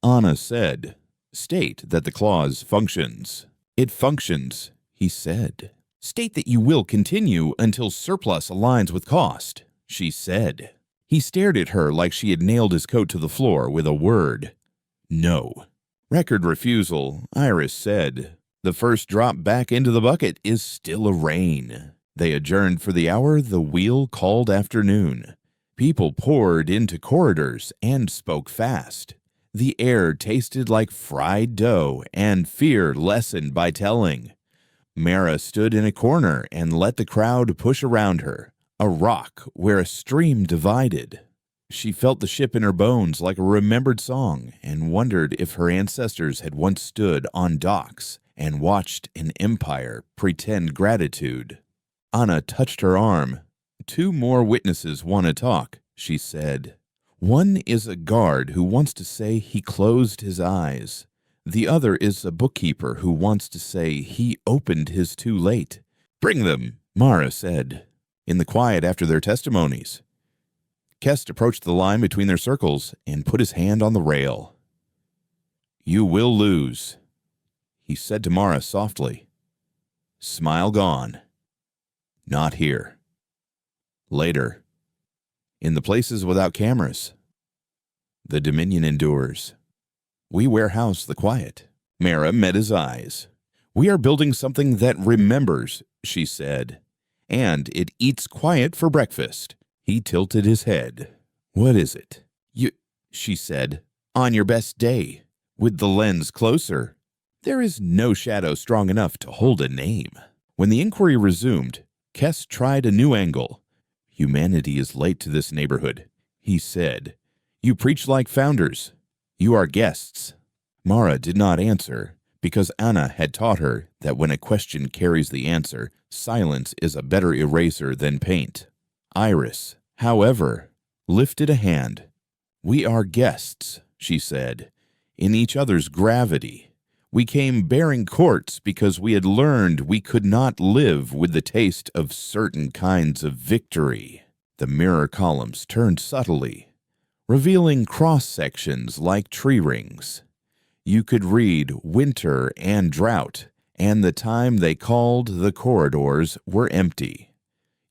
Anna said, "State that the clause functions." "It functions," he said. "State that you will continue until surplus aligns with cost," she said. He stared at her like she had nailed his coat to the floor with a word. "No." Record refusal, Iris said. "The first drop back into the bucket is still a rain." They adjourned for the hour the wheel called afternoon. People poured into corridors and spoke fast. The air tasted like fried dough, and fear lessened by telling. Mara stood in a corner and let the crowd push around her, a rock where a stream divided. She felt the ship in her bones like a remembered song and wondered if her ancestors had once stood on docks and watched an empire pretend gratitude. Anna touched her arm. "2 more witnesses want to talk," she said. "One is a guard who wants to say he closed his eyes. The other is a bookkeeper who wants to say he opened his too late." "Bring them," Mara said. In the quiet after their testimonies, Kest approached the line between their circles and put his hand on the rail. "You will lose," he said to Mara softly. "Smile gone. Not here. Later. In the places without cameras. The Dominion endures. We warehouse the quiet." Mara met his eyes. "We are building something that remembers," she said. "And it eats quiet for breakfast." He tilted his head. "What is it?" She said. "On your best day, with the lens closer. There is no shadow strong enough to hold a name." When the inquiry resumed, Kest tried a new angle. "Humanity is late to this neighborhood," he said. "You preach like founders. You are guests." Mara did not answer, because Anna had taught her that when a question carries the answer, silence is a better eraser than paint. Iris, however, lifted a hand. "We are guests," she said, "in each other's gravity. We came bearing courts because we had learned we could not live with the taste of certain kinds of victory." The mirror columns turned subtly, revealing cross-sections like tree rings. You could read winter and drought, and the time they called the corridors were empty.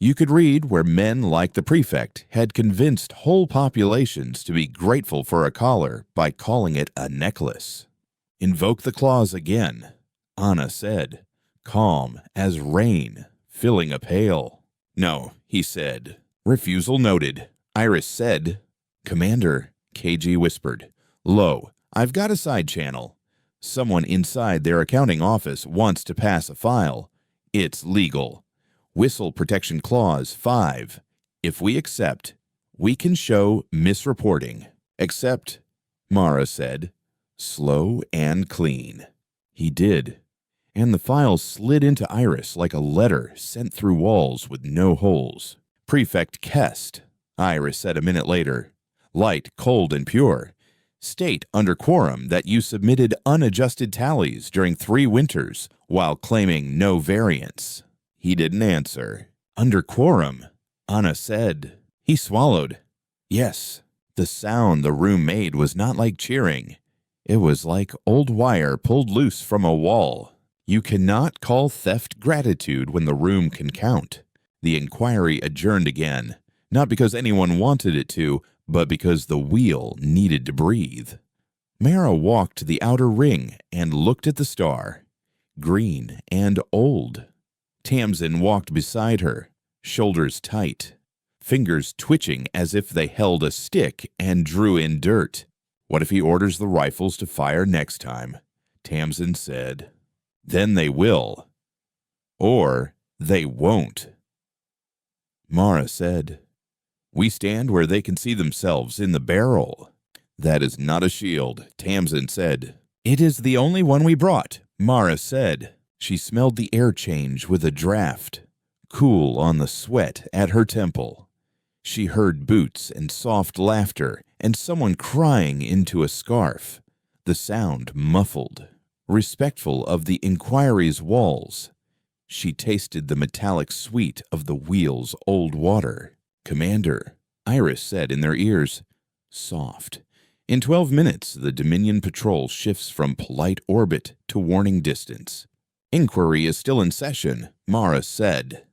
You could read where men like the prefect had convinced whole populations to be grateful for a collar by calling it a necklace. "Invoke the clause again," Anna said, calm as rain, filling a pail. "No," he said. "Refusal noted." Iris said. "Commander," KG whispered. "Low, I've got a side channel. Someone inside their accounting office wants to pass a file. It's legal. Whistle Protection Clause 5. If we accept, we can show misreporting." "Accept," Mara said, slow and clean. He did, and the file slid into Iris like a letter sent through walls with no holes. "Prefect Kest," Iris said a minute later. "Light, cold, and pure. State under quorum that you submitted unadjusted tallies during 3 winters while claiming no variance." He didn't answer. "Under quorum," Anna said. He swallowed. "Yes." The sound the room made was not like cheering. It was like old wire pulled loose from a wall. You cannot call theft gratitude when the room can count. The inquiry adjourned again, not because anyone wanted it to, but because the wheel needed to breathe. Mara walked to the outer ring and looked at the star, green and old. Tamsin walked beside her, shoulders tight, fingers twitching as if they held a stick and drew in dirt. "What if he orders the rifles to fire next time?" Tamsin said. "Then they will. Or they won't." Mara said, "We stand where they can see themselves in the barrel." That is not a shield, Tamsin said. It is the only one we brought, Mara said. She smelled the air change with a draft, cool on the sweat at her temple. She heard boots and soft laughter and someone crying into a scarf, the sound muffled, respectful of the inquiry's walls. She tasted the metallic sweet of the wheel's old water. Commander, Iris said in their ears, soft. In 12 minutes, the Dominion patrol shifts from polite orbit to warning distance. Inquiry is still in session, Mara said.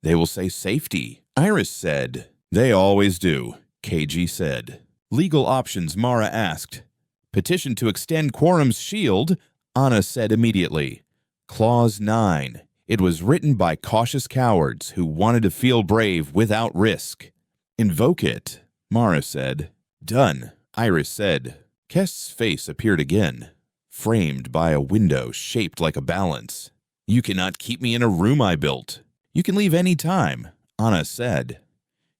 They will say safety, Iris said. They always do, KG said. Legal options, Mara asked. Petition to extend Quorum's shield, Anna said immediately. Clause 9. It was written by cautious cowards who wanted to feel brave without risk. Invoke it, Mara said. Done, Iris said. Kest's face appeared again, framed by a window shaped like a balance. You cannot keep me in a room I built. You can leave any time, Anna said.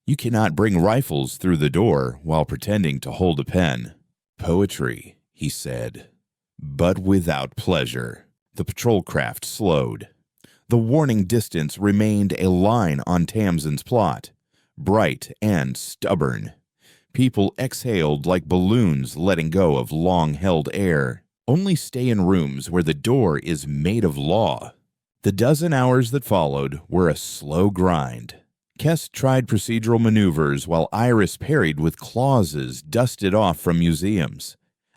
You cannot bring rifles through the door while pretending to hold a pen. Poetry, he said, but without pleasure. The patrol craft slowed. The warning distance remained a line on Tamsin's plot, bright and stubborn. People exhaled like balloons letting go of long-held air. Only stay in rooms where the door is made of law. The dozen hours that followed were a slow grind. Kest tried procedural maneuvers while Iris parried with clauses dusted off from museums.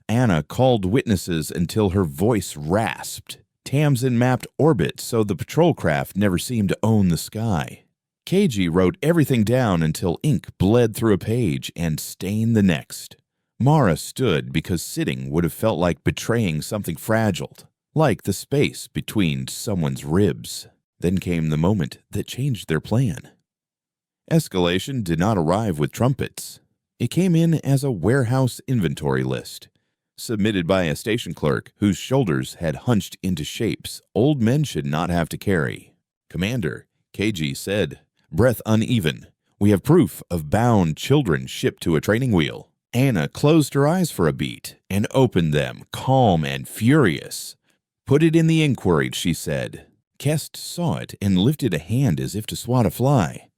Anna called witnesses until her voice rasped. Tamsin mapped orbits so the patrol craft never seemed to own the sky. KG wrote everything down until ink bled through a page and stained the next. Mara stood because sitting would have felt like betraying something fragile, like the space between someone's ribs. Then came the moment that changed their plan. Escalation did not arrive with trumpets. It came in as a warehouse inventory list, submitted by a station clerk whose shoulders had hunched into shapes old men should not have to carry. Commander, KG said, breath uneven. We have proof of bound children shipped to a training wheel. Anna closed her eyes for a beat and opened them, calm and furious. Put it in the inquiry, she said. Kest saw it and lifted a hand as if to swat a fly.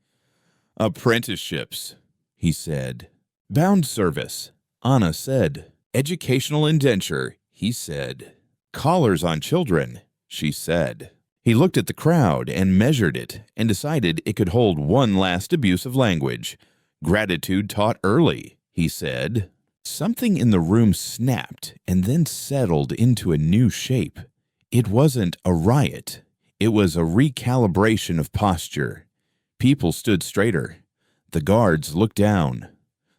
Apprenticeships, he said. Bound service, Anna said. Educational indenture, he said. Collars on children, she said. He looked at the crowd and measured it and decided it could hold one last abuse of language. Gratitude taught early, he said. Something in the room snapped and then settled into a new shape. It wasn't a riot. It was a recalibration of posture. People stood straighter. The guards looked down.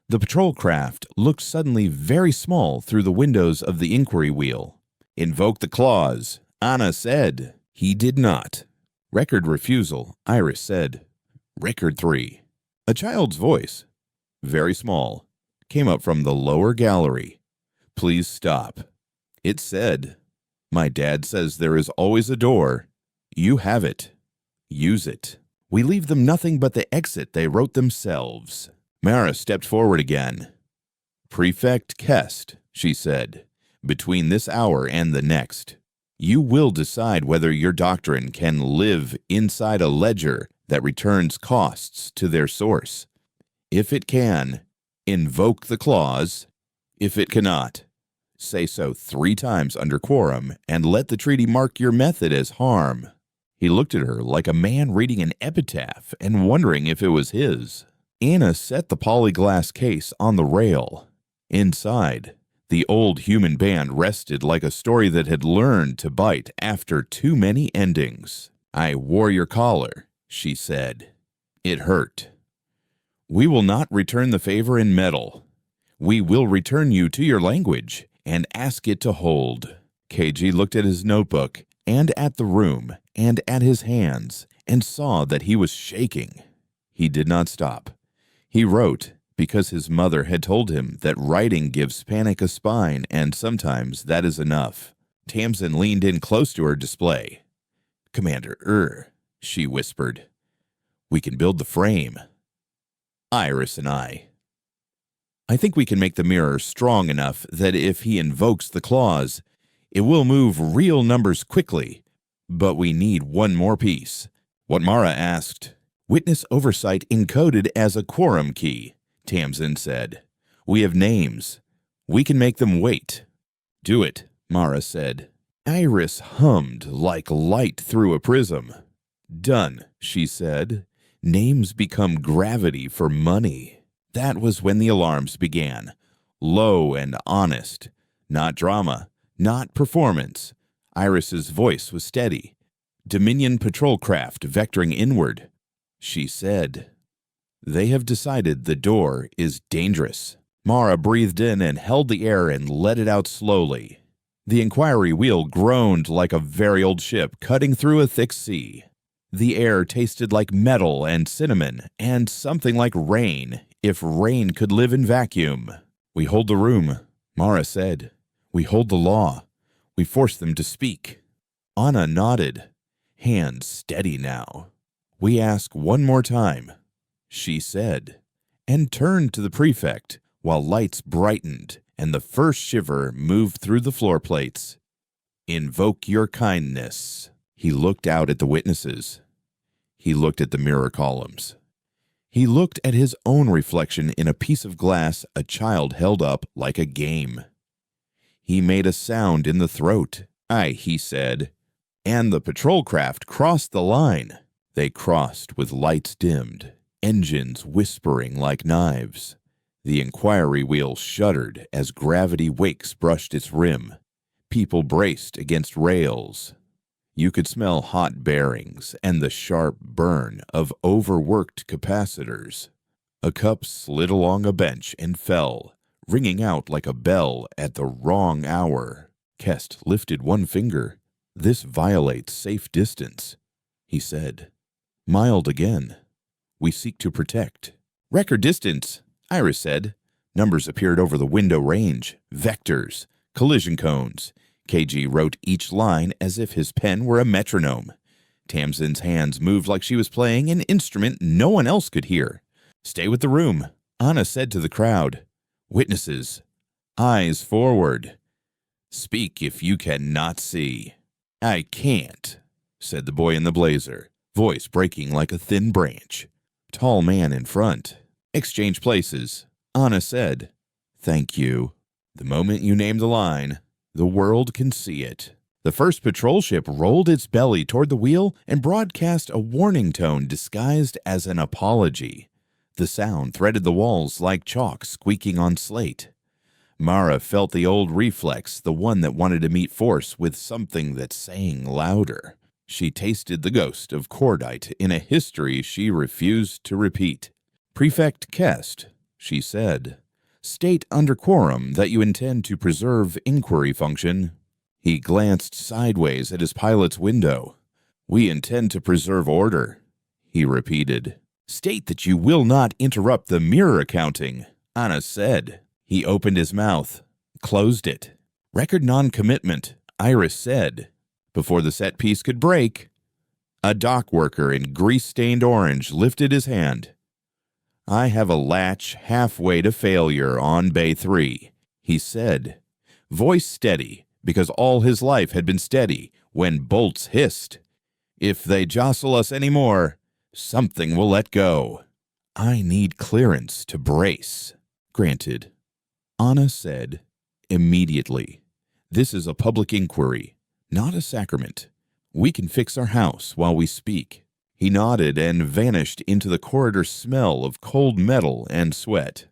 The patrol craft looked suddenly very small through the windows of the inquiry wheel. Invoke the clause, Anna said. He did not. Record refusal, Iris said. Record 3. A child's voice, very small, came up from the lower gallery. Please stop. It said, my dad says there is always a door. You have it. Use it. We leave them nothing but the exit they wrote themselves. Mara stepped forward again. Prefect Kest, she said, between this hour and the next, you will decide whether your doctrine can live inside a ledger that returns costs to their source. If it can, invoke the clause. If it cannot, say so 3 times under quorum and let the treaty mark your method as harm. He looked at her like a man reading an epitaph and wondering if it was his. Anna set the polyglass case on the rail. Inside, the old human band rested like a story that had learned to bite after too many endings. I wore your collar, she said. It hurt. We will not return the favor in metal. We will return you to your language and ask it to hold. KG looked at his notebook and at the room and at his hands and saw that he was shaking. He did not stop. He wrote because his mother had told him that writing gives panic a spine, and sometimes that is enough. Tamsin leaned in close to her display. Commander, she whispered. We can build the frame. Iris and I. I think we can make the mirror strong enough that if he invokes the clause, it will move real numbers quickly. But we need one more piece. What Mara asked. Witness oversight encoded as a quorum key, Tamsin said. We have names. We can make them wait. Do it, Mara said. Iris hummed like light through a prism. Done, she said. Names become gravity for money. That was when the alarms began. Low and honest. Not drama. Not performance. Iris's voice was steady. Dominion patrol craft vectoring inward. She said, They have decided the door is dangerous. Mara breathed in and held the air and let it out slowly. The inquiry wheel groaned like a very old ship cutting through a thick sea. The air tasted like metal and cinnamon and something like rain, if rain could live in vacuum. We hold the room, Mara said. We hold the law. We force them to speak. Anna nodded, hands steady now. We ask one more time, she said, and turned to the prefect while lights brightened and the first shiver moved through the floor plates. Invoke your kindness. He looked out at the witnesses. He looked at the mirror columns. He looked at his own reflection in a piece of glass a child held up like a game. He made a sound in the throat. Aye, he said. And the patrol craft crossed the line. They crossed with lights dimmed, engines whispering like knives. The inquiry wheel shuddered as gravity wakes brushed its rim. People braced against rails. You could smell hot bearings and the sharp burn of overworked capacitors. A cup slid along a bench and fell, ringing out like a bell at the wrong hour. Kest lifted one finger. This violates safe distance, he said. Mild again. We seek to protect. Record distance, Iris said. Numbers appeared over the window range. Vectors. Collision cones. KG wrote each line as if his pen were a metronome. Tamsin's hands moved like she was playing an instrument no one else could hear. Stay with the room, Anna said to the crowd. Witnesses. Eyes forward. Speak if you cannot see. I can't, said the boy in the blazer, voice breaking like a thin branch. Tall man in front. Exchange places. Anna said, Thank you. The moment you name the line, the world can see it. The first patrol ship rolled its belly toward the wheel and broadcast a warning tone disguised as an apology. The sound threaded the walls like chalk squeaking on slate. Mara felt the old reflex, the one that wanted to meet force with something that sang louder. She tasted the ghost of cordite in a history she refused to repeat. Prefect Kest, she said, state under quorum that you intend to preserve inquiry function. He glanced sideways at his pilot's window. We intend to preserve order, he repeated. State that you will not interrupt the mirror accounting, Anna said. He opened his mouth, closed it. Record non-commitment, Iris said. Before the set piece could break, a dock worker in grease-stained orange lifted his hand. I have a latch halfway to failure on Bay 3, he said. Voice steady, because all his life had been steady when bolts hissed. If they jostle us any more, something will let go. I need clearance to brace. Granted. Anna said, immediately. This is a public inquiry, not a sacrament. We can fix our house while we speak. He nodded and vanished into the corridor smell of cold metal and sweat.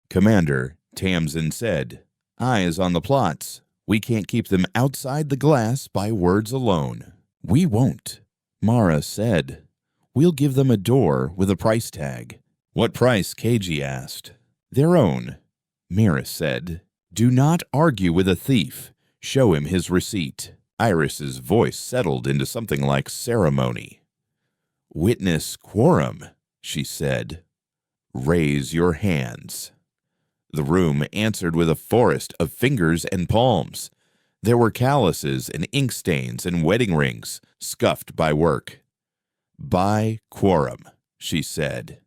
Commander, Tamsin said, eyes on the plots. We can't keep them outside the glass by words alone. We won't, Mara said. We'll give them a door with a price tag. What price? KG asked. Their own, Maris said. Do not argue with a thief. Show him his receipt. Iris's voice settled into something like ceremony. Witness quorum, she said. Raise your hands. The room answered with a forest of fingers and palms. There were calluses and ink stains and wedding rings, scuffed by work. By quorum, she said.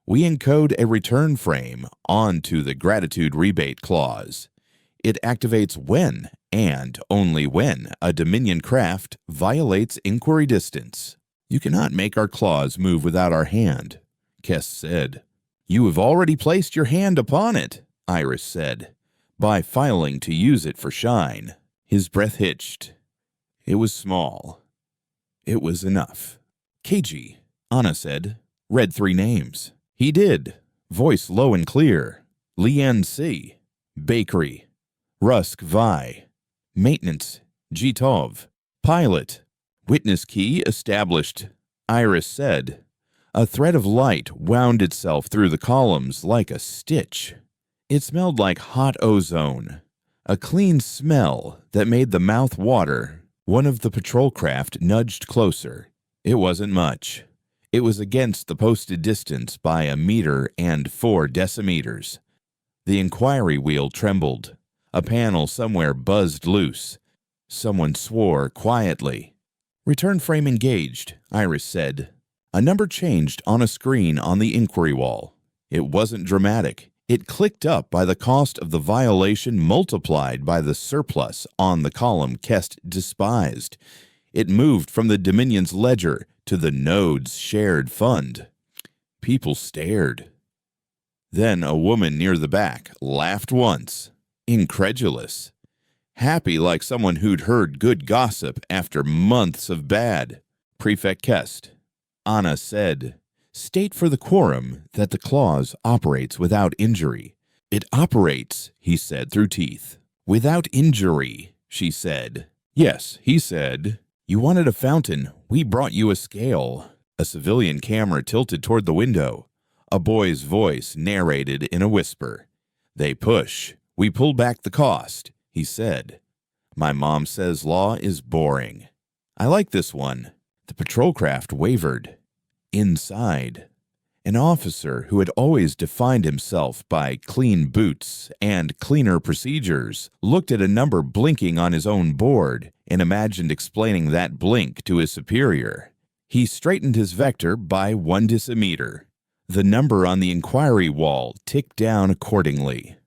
We encode a return frame onto the gratitude rebate clause. It activates when and only when a Dominion craft violates inquiry distance. You cannot make our claws move without our hand, Kess said. You have already placed your hand upon it, Iris said, by filing to use it for shine. His breath hitched. It was small. It was enough. KG, Anna said. Read 3 names. He did. Voice low and clear. Lian C. Bakery. Rusk Vi. Maintenance. Jitov. Pilot. Witness key established, Iris said. A thread of light wound itself through the columns like a stitch. It smelled like hot ozone, a clean smell that made the mouth water. One of the patrol craft nudged closer. It wasn't much. It was against the posted distance by 1 meter and 4 decimeters. The inquiry wheel trembled. A panel somewhere buzzed loose. Someone swore quietly. Return frame engaged, Iris said. A number changed on a screen on the inquiry wall. It wasn't dramatic. It clicked up by the cost of the violation multiplied by the surplus on the column Kest despised. It moved from the Dominion's ledger to the node's shared fund. People stared. Then a woman near the back laughed once, incredulous. Happy like someone who'd heard good gossip after months of bad. Prefect Kest. Anna said, State for the quorum that the clause operates without injury. It operates, he said through teeth. Without injury, she said. Yes, he said. You wanted a fountain. We brought you a scale. A civilian camera tilted toward the window. A boy's voice narrated in a whisper. They push. We pull back the cost, he said. My mom says law is boring. I like this one. The patrol craft wavered. Inside, an officer who had always defined himself by clean boots and cleaner procedures looked at a number blinking on his own board and imagined explaining that blink to his superior. He straightened his vector by 1 decimeter. The number on the inquiry wall ticked down accordingly.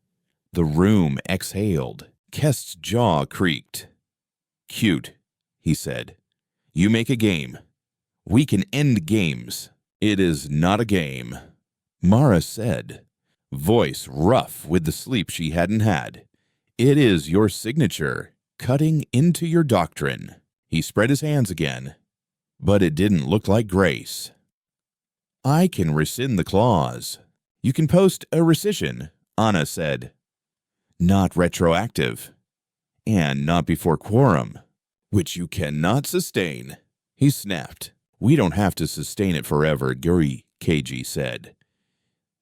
The room exhaled. Kest's jaw creaked. Cute, he said. You make a game. We can end games. It is not a game. Mara said, voice rough with the sleep she hadn't had. It is your signature, cutting into your doctrine. He spread his hands again. But it didn't look like grace. I can rescind the clause. You can post a rescission, Anna said. Not retroactive. And not before quorum, which you cannot sustain. He snapped. We don't have to sustain it forever, Guri, KG said.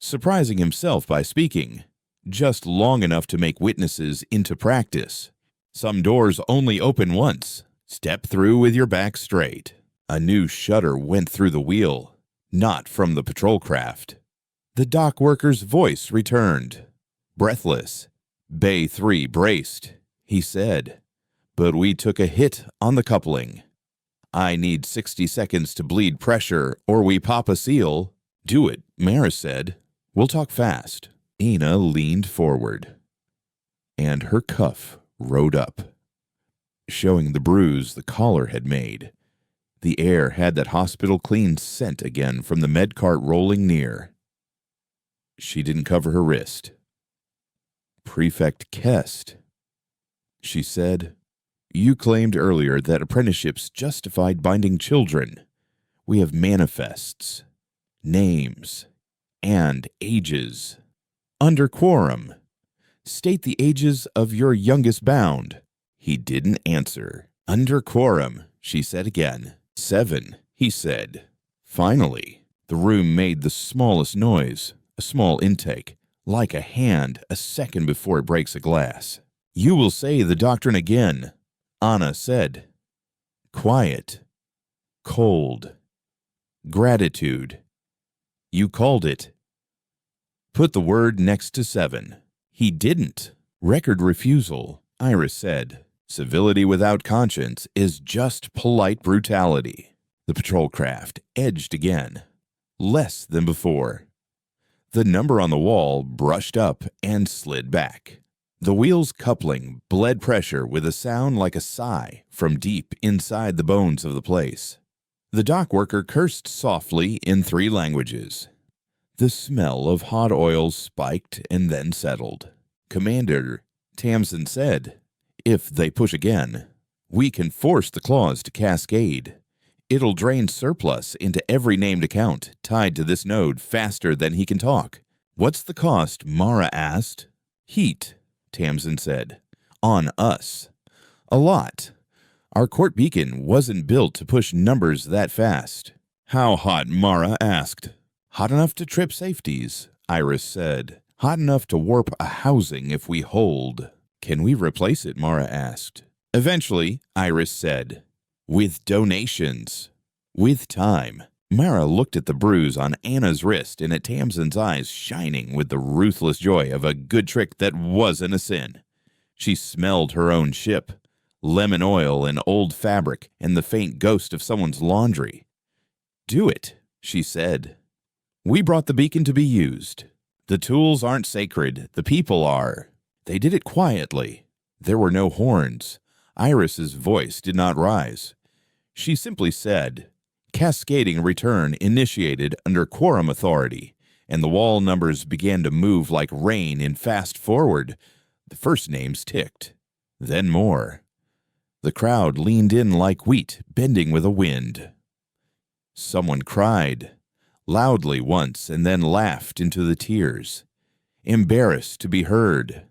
Surprising himself by speaking, just long enough to make witnesses into practice. Some doors only open once. Step through with your back straight. A new shudder went through the wheel, not from the patrol craft. The dock worker's voice returned. Breathless. Bay 3 braced, he said. But we took a hit on the coupling. I need 60 seconds to bleed pressure, or we pop a seal. Do it, Mara said. We'll talk fast. Ina leaned forward, and her cuff rode up, showing the bruise the collar had made. The air had that hospital-clean scent again from the med cart rolling near. She didn't cover her wrist. Prefect Kest, she said. You claimed earlier that apprenticeships justified binding children. We have manifests, names, and ages. Under quorum, state the ages of your youngest bound. He didn't answer. Under quorum, she said again. 7, he said. Finally, the room made the smallest noise, a small intake, like a hand a second before it breaks a glass. You will say the doctrine again, Anna said. Quiet. Cold. Gratitude. You called it. Put the word next to 7. He didn't. Record refusal, Iris said. Civility without conscience is just polite brutality. The patrol craft edged again. Less than before. The number on the wall brushed up and slid back. The wheel's coupling bled pressure with a sound like a sigh from deep inside the bones of the place. The dock worker cursed softly in 3 languages. The smell of hot oil spiked and then settled. "Commander," Tamsin said, "if they push again, we can force the claws to cascade. It'll drain surplus into every named account tied to this node faster than he can talk." "What's the cost?" Mara asked. "Heat," Tamsin said. "On us. A lot. Our court beacon wasn't built to push numbers that fast." "How hot?" Mara asked. "Hot enough to trip safeties," Iris said. "Hot enough to warp a housing if we hold." "Can we replace it?" Mara asked. "Eventually," Iris said. "With donations. With time." Mara looked at the bruise on Anna's wrist and at Tamsin's eyes shining with the ruthless joy of a good trick that wasn't a sin. She smelled her own ship, lemon oil and old fabric and the faint ghost of someone's laundry. "Do it," she said. "We brought the beacon to be used. The tools aren't sacred, the people are." They did it quietly. There were no horns. Iris's voice did not rise. She simply said, "Cascading return initiated under quorum authority," and the wall numbers began to move like rain in fast forward. The first names ticked, then more. The crowd leaned in like wheat bending with a wind. Someone cried, loudly once, and then laughed into the tears, embarrassed to be heard,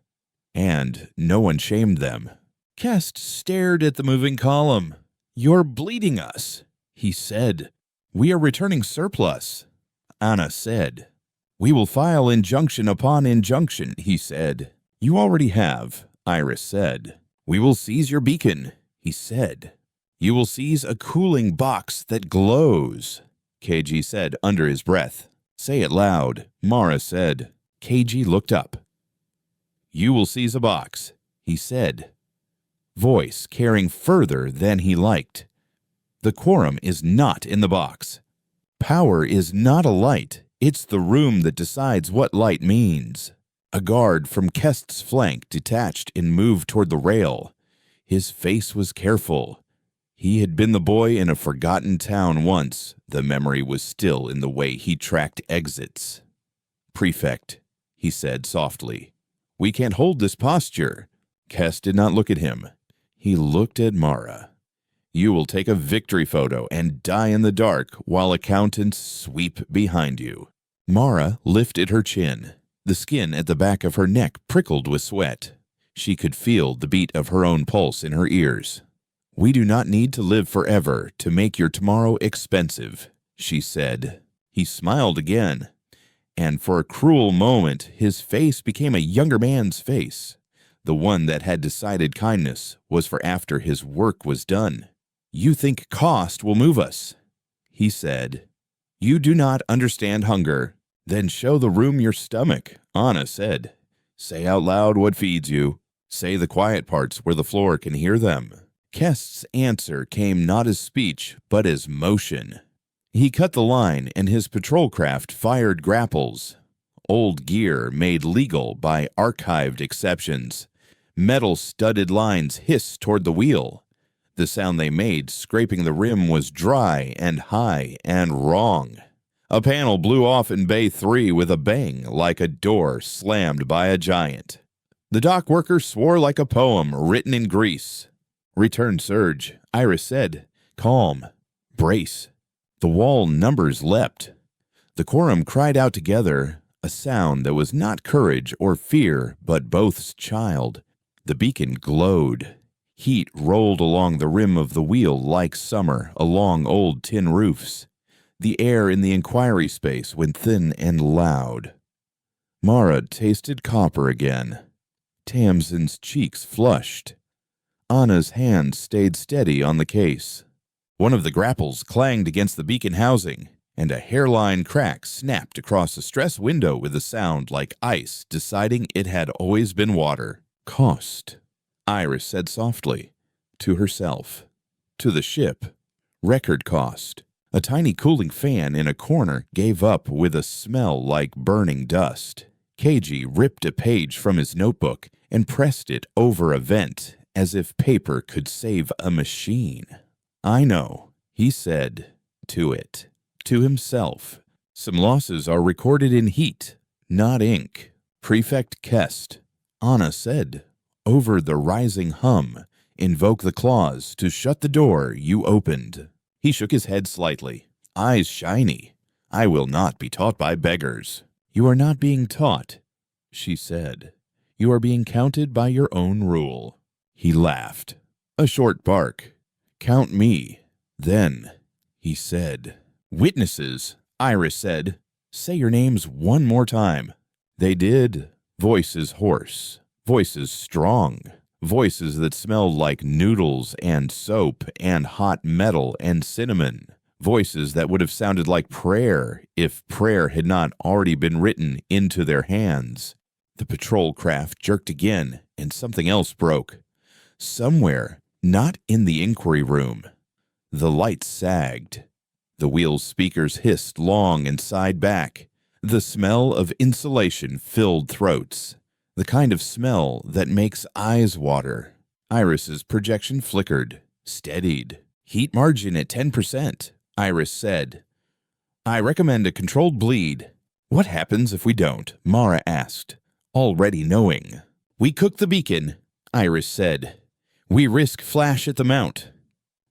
and no one shamed them. Kest stared at the moving column. "You're bleeding us," he said. "We are returning surplus," Anna said. "We will file injunction upon injunction," he said. "You already have," Iris said. "We will seize your beacon," he said. "You will seize a cooling box that glows," KG said under his breath. "Say it loud," Mara said. KG looked up. "You will seize a box," he said, voice carrying further than he liked. "The quorum is not in the box. Power is not a light. It's the room that decides what light means." A guard from Kest's flank detached and moved toward the rail. His face was careful. He had been the boy in a forgotten town once. The memory was still in the way he tracked exits. "Prefect," he said softly, "we can't hold this posture." Kest did not look at him. He looked at Mara. "You will take a victory photo and die in the dark while accountants sweep behind you." Mara lifted her chin. The skin at the back of her neck prickled with sweat. She could feel the beat of her own pulse in her ears. "We do not need to live forever to make your tomorrow expensive," she said. He smiled again, and for a cruel moment his face became a younger man's face. The one that had decided kindness was for after his work was done. "You think cost will move us," he said. "You do not understand hunger. Then show the room your stomach," Anna said. "Say out loud what feeds you. Say the quiet parts where the floor can hear them." Kest's answer came not as speech, but as motion. He cut the line, and his patrol craft fired grapples. Old gear made legal by archived exceptions. Metal-studded lines hissed toward the wheel. The sound they made scraping the rim was dry and high and wrong. A panel blew off in Bay 3 with a bang, like a door slammed by a giant. The dock worker swore like a poem written in grease. "Return surge," Iris said. "Calm. Brace." The wall numbers leapt. The quorum cried out together, a sound that was not courage or fear, but both's child. The beacon glowed. Heat rolled along the rim of the wheel like summer along old tin roofs. The air in the inquiry space went thin and loud. Mara tasted copper again. Tamsin's cheeks flushed. Anna's hand stayed steady on the case. One of the grapples clanged against the beacon housing, and a hairline crack snapped across a stress window with a sound like ice deciding it had always been water. "Cost," Iris said softly, to herself. To the ship. "Record cost. A tiny cooling fan in a corner gave up with a smell like burning dust. KG ripped a page from his notebook and pressed it over a vent as if paper could save a machine. "I know," he said to it, to himself. "Some losses are recorded in heat, not ink." Prefect Kest, Anna said, over the rising hum, "Invoke the clause to shut the door you opened." He shook his head slightly, eyes shiny. "I will not be taught by beggars." "You are not being taught," she said. "You are being counted by your own rule." He laughed. A short bark. "Count me, then," he said. "Witnesses," Iris said. "Say your names one more time." They did. Voices hoarse. Voices strong. Voices that smelled like noodles and soap and hot metal and cinnamon. Voices that would have sounded like prayer if prayer had not already been written into their hands. The patrol craft jerked again, and something else broke. Somewhere, not in the inquiry room. The lights sagged. The wheel's speakers hissed long and sighed back. The smell of insulation filled throats. The kind of smell that makes eyes water. Iris's projection flickered, steadied. "Heat margin at 10%, Iris said. "I recommend a controlled bleed." "What happens if we don't?" Mara asked, already knowing. "We cook the beacon," Iris said. "We risk flash at the mount."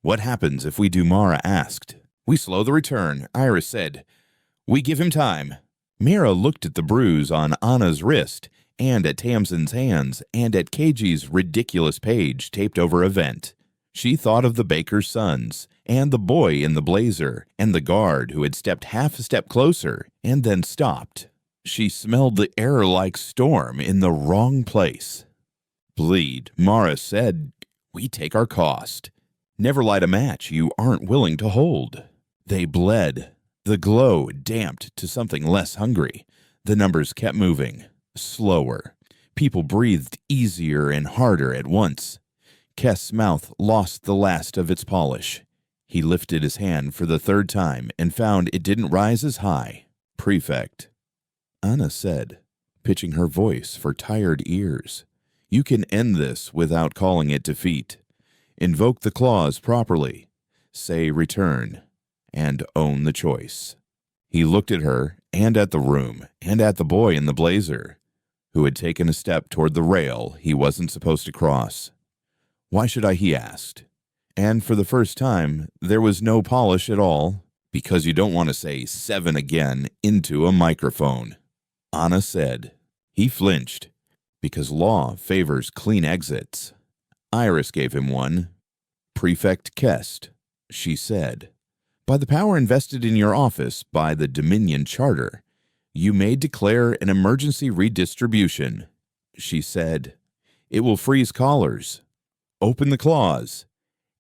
"What happens if we do?" Mara asked. "We slow the return," Iris said. "We give him time." Mara looked at the bruise on Anna's wrist, and at Tamsin's hands, and at KG's ridiculous page taped over a vent. She thought of the baker's sons, and the boy in the blazer, and the guard who had stepped half a step closer, and then stopped. She smelled the air-like storm in the wrong place. "Bleed," Mara said. "We take our cost. Never light a match you aren't willing to hold." They bled. The glow damped to something less hungry. The numbers kept moving. Slower. People breathed easier and harder at once. Kest's mouth lost the last of its polish. He lifted his hand for the third time and found it didn't rise as high. "Prefect," Anna said, pitching her voice for tired ears. "You can end this without calling it defeat. Invoke the clause properly. Say return, and own the choice." He looked at her, and at the room, and at the boy in the blazer, who had taken a step toward the rail he wasn't supposed to cross. "Why should I?" he asked. And for the first time, there was no polish at all. "Because you don't want to say 7 again into a microphone," Anna said. He flinched. "Because law favors clean exits." Iris gave him one. "Prefect Kest," she said. "By the power invested in your office by the Dominion Charter, you may declare an emergency redistribution," she said. "It will freeze callers, open the clause,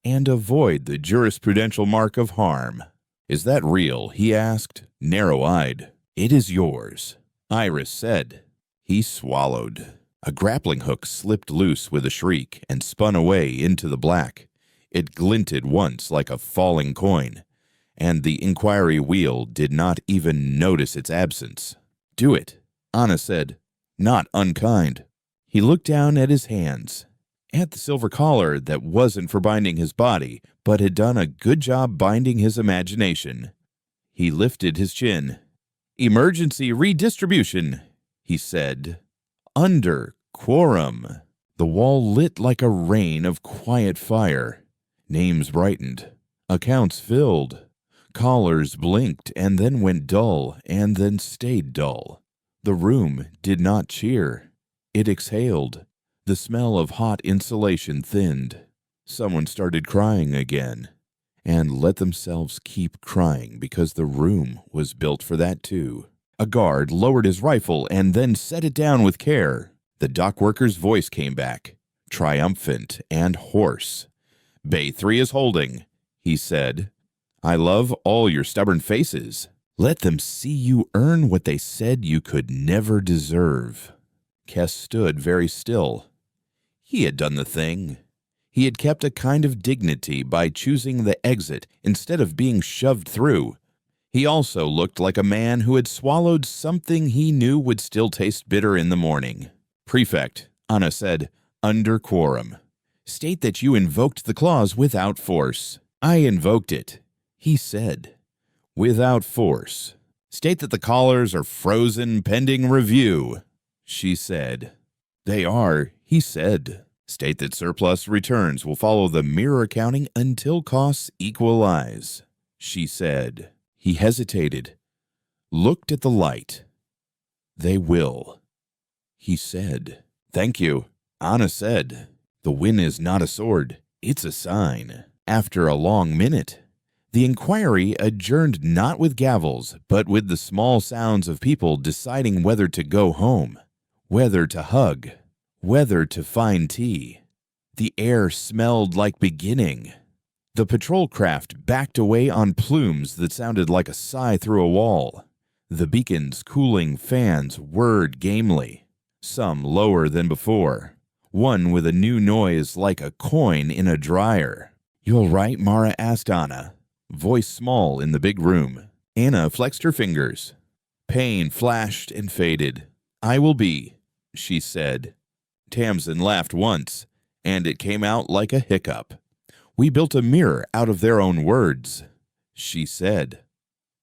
and avoid the jurisprudential mark of harm." "Is that real?" he asked, narrow-eyed. "It is yours," Iris said. He swallowed. A grappling hook slipped loose with a shriek and spun away into the black. It glinted once like a falling coin, and the inquiry wheel did not even notice its absence. "Do it," Anna said. "Not unkind." He looked down at his hands, at the silver collar that wasn't for binding his body, but had done a good job binding his imagination. He lifted his chin. "Emergency redistribution," he said. "Under quorum." The wall lit like a rain of quiet fire. Names brightened. Accounts filled. Callers blinked and then went dull and then stayed dull. The room did not cheer. It exhaled. The smell of hot insulation thinned. Someone started crying again, and let themselves keep crying because the room was built for that too. A guard lowered his rifle and then set it down with care. The dock worker's voice came back, triumphant and hoarse. "Bay 3 is holding," he said. "I love all your stubborn faces. Let them see you earn what they said you could never deserve." Kest stood very still. He had done the thing. He had kept a kind of dignity by choosing the exit instead of being shoved through. He also looked like a man who had swallowed something he knew would still taste bitter in the morning. "Prefect," Anna said, "under quorum. State that you invoked the clause without force." "I invoked it," he said. "Without force." "State that the collars are frozen pending review," she said. "They are," he said. "State that surplus returns will follow the mirror accounting until costs equalize," she said. He hesitated, looked at the light. "They will," he said. "Thank you," Anna said. "The win is not a sword, it's a sign." After a long minute, the inquiry adjourned not with gavels, but with the small sounds of people deciding whether to go home, whether to hug, whether to find tea. The air smelled like beginning. The patrol craft backed away on plumes that sounded like a sigh through a wall. The beacon's cooling fans whirred gamely, some lower than before, one with a new noise like a coin in a dryer. "You all right?" Mara asked Anna, voice small in the big room. Anna flexed her fingers. Pain flashed and faded. "I will be," she said. Tamsin laughed once, and it came out like a hiccup. "We built a mirror out of their own words," she said.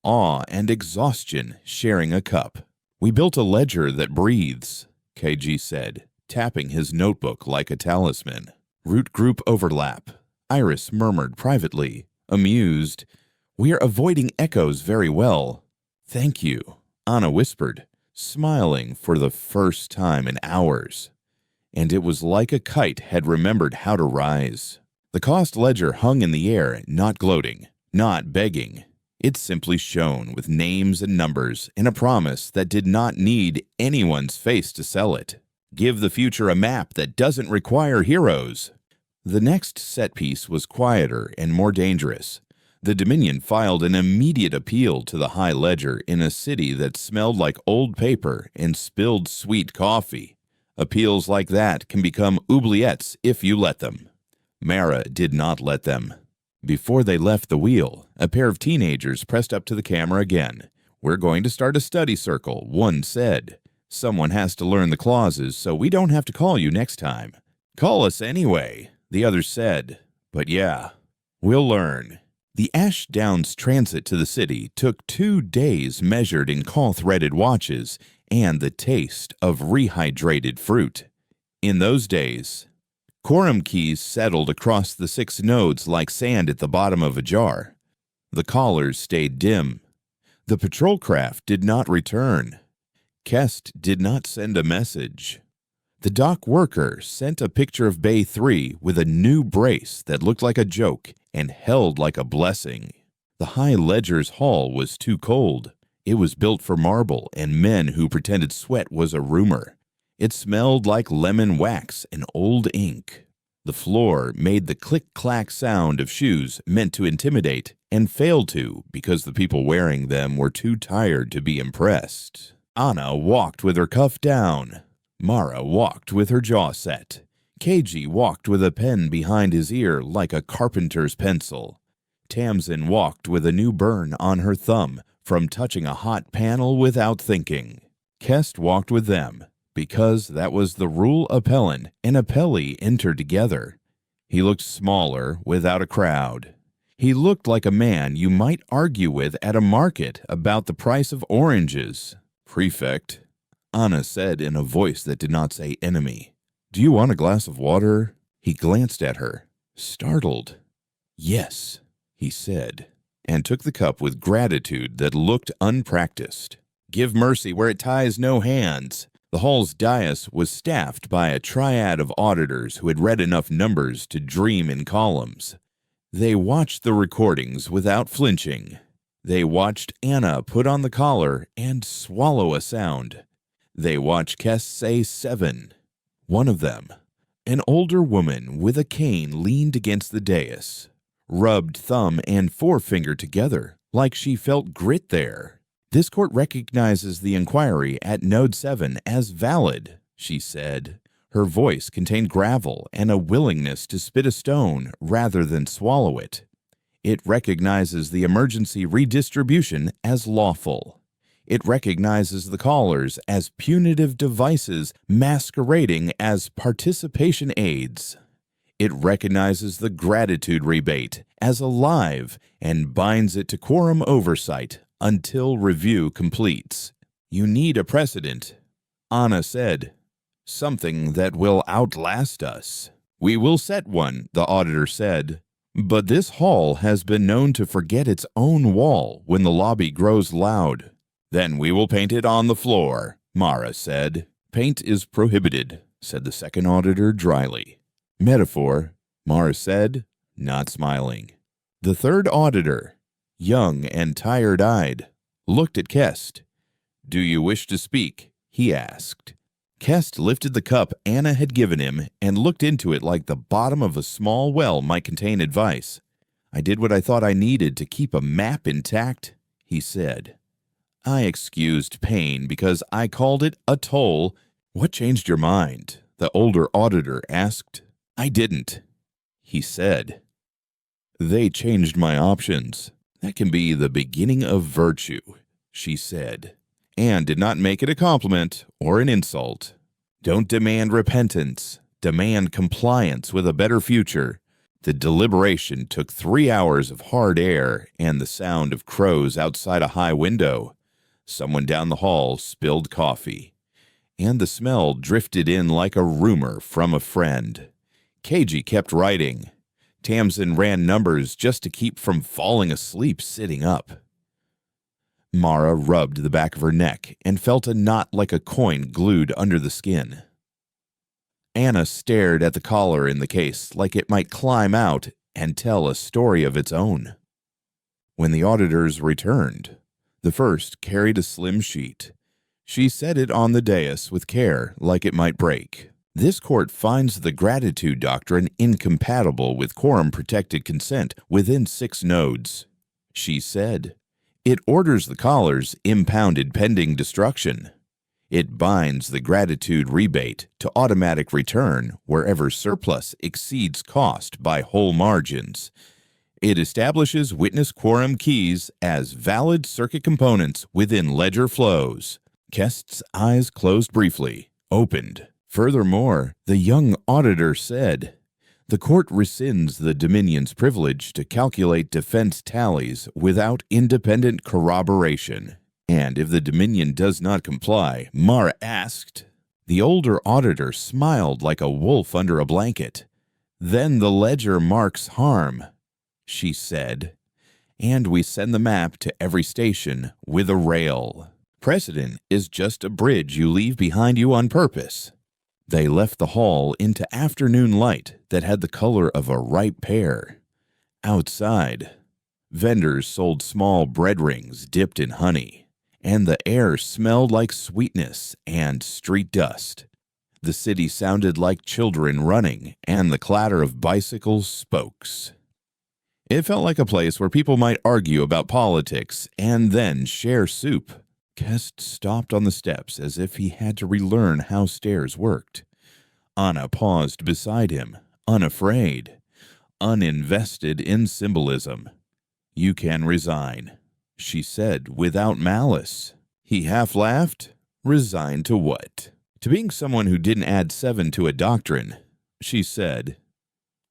Awe and exhaustion sharing a cup. "We built a ledger that breathes," KG said, tapping his notebook like a talisman. "Root group overlap," Iris murmured privately, amused. "We are avoiding echoes very well." "Thank you," Anna whispered, smiling for the first time in hours. And it was like a kite had remembered how to rise. The cost ledger hung in the air, not gloating, not begging. It simply shone with names and numbers and a promise that did not need anyone's face to sell it. Give the future a map that doesn't require heroes. The next set piece was quieter and more dangerous. The Dominion filed an immediate appeal to the High Ledger in a city that smelled like old paper and spilled sweet coffee. Appeals like that can become oubliettes if you let them. Mara did not let them. Before they left the wheel, a pair of teenagers pressed up to the camera again. "We're going to start a study circle," one said. "Someone has to learn the clauses so we don't have to call you next time." "Call us anyway," the other said. "But yeah, we'll learn." The Ash Downs transit to the city took 2 days measured in call-threaded watches and the taste of rehydrated fruit. In those days, quorum keys settled across the 6 nodes like sand at the bottom of a jar. The callers stayed dim. The patrol craft did not return. Kest did not send a message. The dock worker sent a picture of Bay 3 with a new brace that looked like a joke and held like a blessing. The High Ledger's hall was too cold. It was built for marble and men who pretended sweat was a rumor. It smelled like lemon wax and old ink. The floor made the click-clack sound of shoes meant to intimidate and failed to because the people wearing them were too tired to be impressed. Anna walked with her cuff down. Mara walked with her jaw set. KG walked with a pen behind his ear like a carpenter's pencil. Tamsin walked with a new burn on her thumb from touching a hot panel without thinking. Kest walked with them, because that was the rule appellant and appellee entered together. He looked smaller without a crowd. He looked like a man you might argue with at a market about the price of oranges. "Prefect," Anna said in a voice that did not say enemy. "Do you want a glass of water?" He glanced at her, startled. "Yes," he said, and took the cup with gratitude that looked unpracticed. "Give mercy where it ties no hands." The hall's dais was staffed by a triad of auditors who had read enough numbers to dream in columns. They watched the recordings without flinching. They watched Anna put on the collar and swallow a sound. They watched Kest say 7. One of them, an older woman with a cane, leaned against the dais, rubbed thumb and forefinger together like she felt grit there. "This court recognizes the inquiry at Node 7 as valid," she said. Her voice contained gravel and a willingness to spit a stone rather than swallow it. It recognizes the emergency redistribution as lawful. It recognizes the callers as punitive devices masquerading as participation aids. It recognizes the gratitude rebate as alive and binds it to quorum oversight until review completes. You need a precedent, Anna said. Something that will outlast us. We will set one, the auditor said. But this hall has been known to forget its own wall when the lobby grows loud. Then we will paint it on the floor, Mara said. Paint is prohibited, said the second auditor dryly. Metaphor, Mara said, not smiling. The third auditor, young and tired-eyed, looked at Kest. Do you wish to speak? He asked. Kest lifted the cup Anna had given him and looked into it like the bottom of a small well might contain advice. I did what I thought I needed to keep a map intact, he said. I excused pain because I called it a toll. What changed your mind? The older auditor asked. I didn't, he said. They changed my options. That can be the beginning of virtue, she said, and did not make it a compliment or an insult. Don't demand repentance. Demand compliance with a better future. The deliberation took 3 hours of hard air and the sound of crows outside a high window. Someone down the hall spilled coffee, and the smell drifted in like a rumor from a friend. KG kept writing. Tamsin ran numbers just to keep from falling asleep sitting up. Mara rubbed the back of her neck and felt a knot like a coin glued under the skin. Anna stared at the collar in the case like it might climb out and tell a story of its own. When the auditors returned, the first carried a slim sheet. She set it on the dais with care like it might break. This court finds the gratitude doctrine incompatible with quorum-protected consent within 6 nodes, she said. It orders the collars impounded pending destruction. It binds the gratitude rebate to automatic return wherever surplus exceeds cost by whole margins. It establishes witness quorum keys as valid circuit components within ledger flows. Kest's eyes closed briefly, opened. Furthermore, the young auditor said, the court rescinds the Dominion's privilege to calculate defense tallies without independent corroboration. And if the Dominion does not comply, Mara asked. The older auditor smiled like a wolf under a blanket. Then the ledger marks harm, she said, and we send the map to every station with a rail. Precedent is just a bridge you leave behind you on purpose. They left the hall into afternoon light that had the color of a ripe pear. Outside, vendors sold small bread rings dipped in honey, and the air smelled like sweetness and street dust. The city sounded like children running, and the clatter of bicycles' spokes. It felt like a place where people might argue about politics and then share soup. Kest stopped on the steps as if he had to relearn how stairs worked. Anna paused beside him, unafraid, uninvested in symbolism. You can resign, she said without malice. He half laughed. Resign to what? To being someone who didn't add 7 to a doctrine, she said.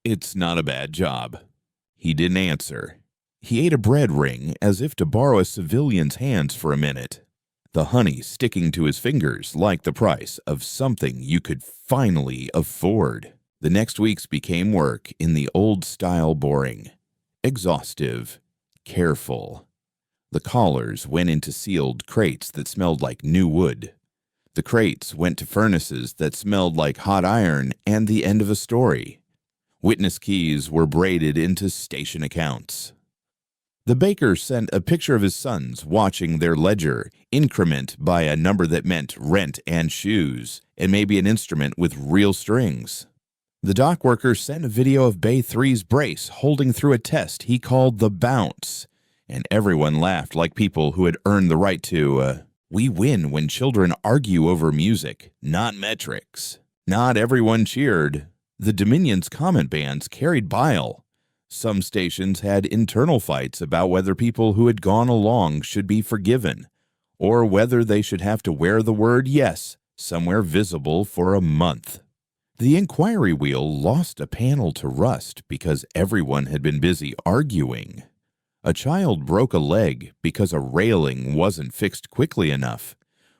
It's not a bad job. He didn't answer. He ate a bread ring as if to borrow a civilian's hands for a minute. The honey sticking to his fingers like the price of something you could finally afford. The next weeks became work in the old-style boring. Exhaustive. Careful. The collars went into sealed crates that smelled like new wood. The crates went to furnaces that smelled like hot iron and the end of a story. Witness keys were braided into station accounts. The baker sent a picture of his sons watching their ledger increment by a number that meant rent and shoes, and maybe an instrument with real strings. The dock worker sent a video of Bay 3's brace holding through a test he called the bounce, and everyone laughed like people who had earned the right to, we win when children argue over music, not metrics. Not everyone cheered. The Dominion's comment bands carried bile. Some stations had internal fights about whether people who had gone along should be forgiven, or whether they should have to wear the word yes somewhere visible for a month. The inquiry wheel lost a panel to rust because everyone had been busy arguing. A child broke a leg because a railing wasn't fixed quickly enough.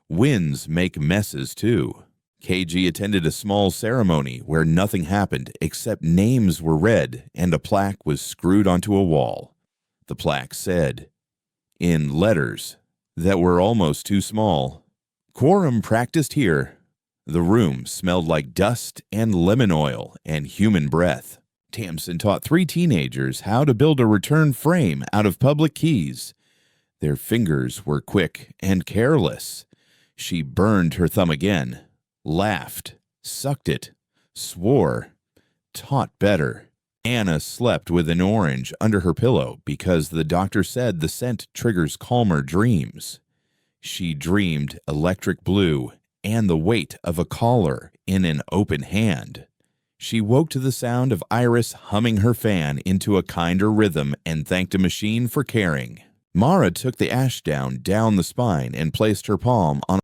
Winds make messes too. KG attended a small ceremony where nothing happened except names were read and a plaque was screwed onto a wall. The plaque said, in letters that were almost too small, "Quorum practiced here." The room smelled like dust and lemon oil and human breath. Tamsin taught 3 teenagers how to build a return frame out of public keys. Their fingers were quick and careless. She burned her thumb again, laughed, sucked it, swore, taught better. Anna slept with an orange under her pillow because the doctor said the scent triggers calmer dreams. She dreamed electric blue and the weight of a collar in an open hand. She woke to the sound of Iris humming her fan into a kinder rhythm and thanked a machine for caring. Mara took the ash down the spine and placed her palm on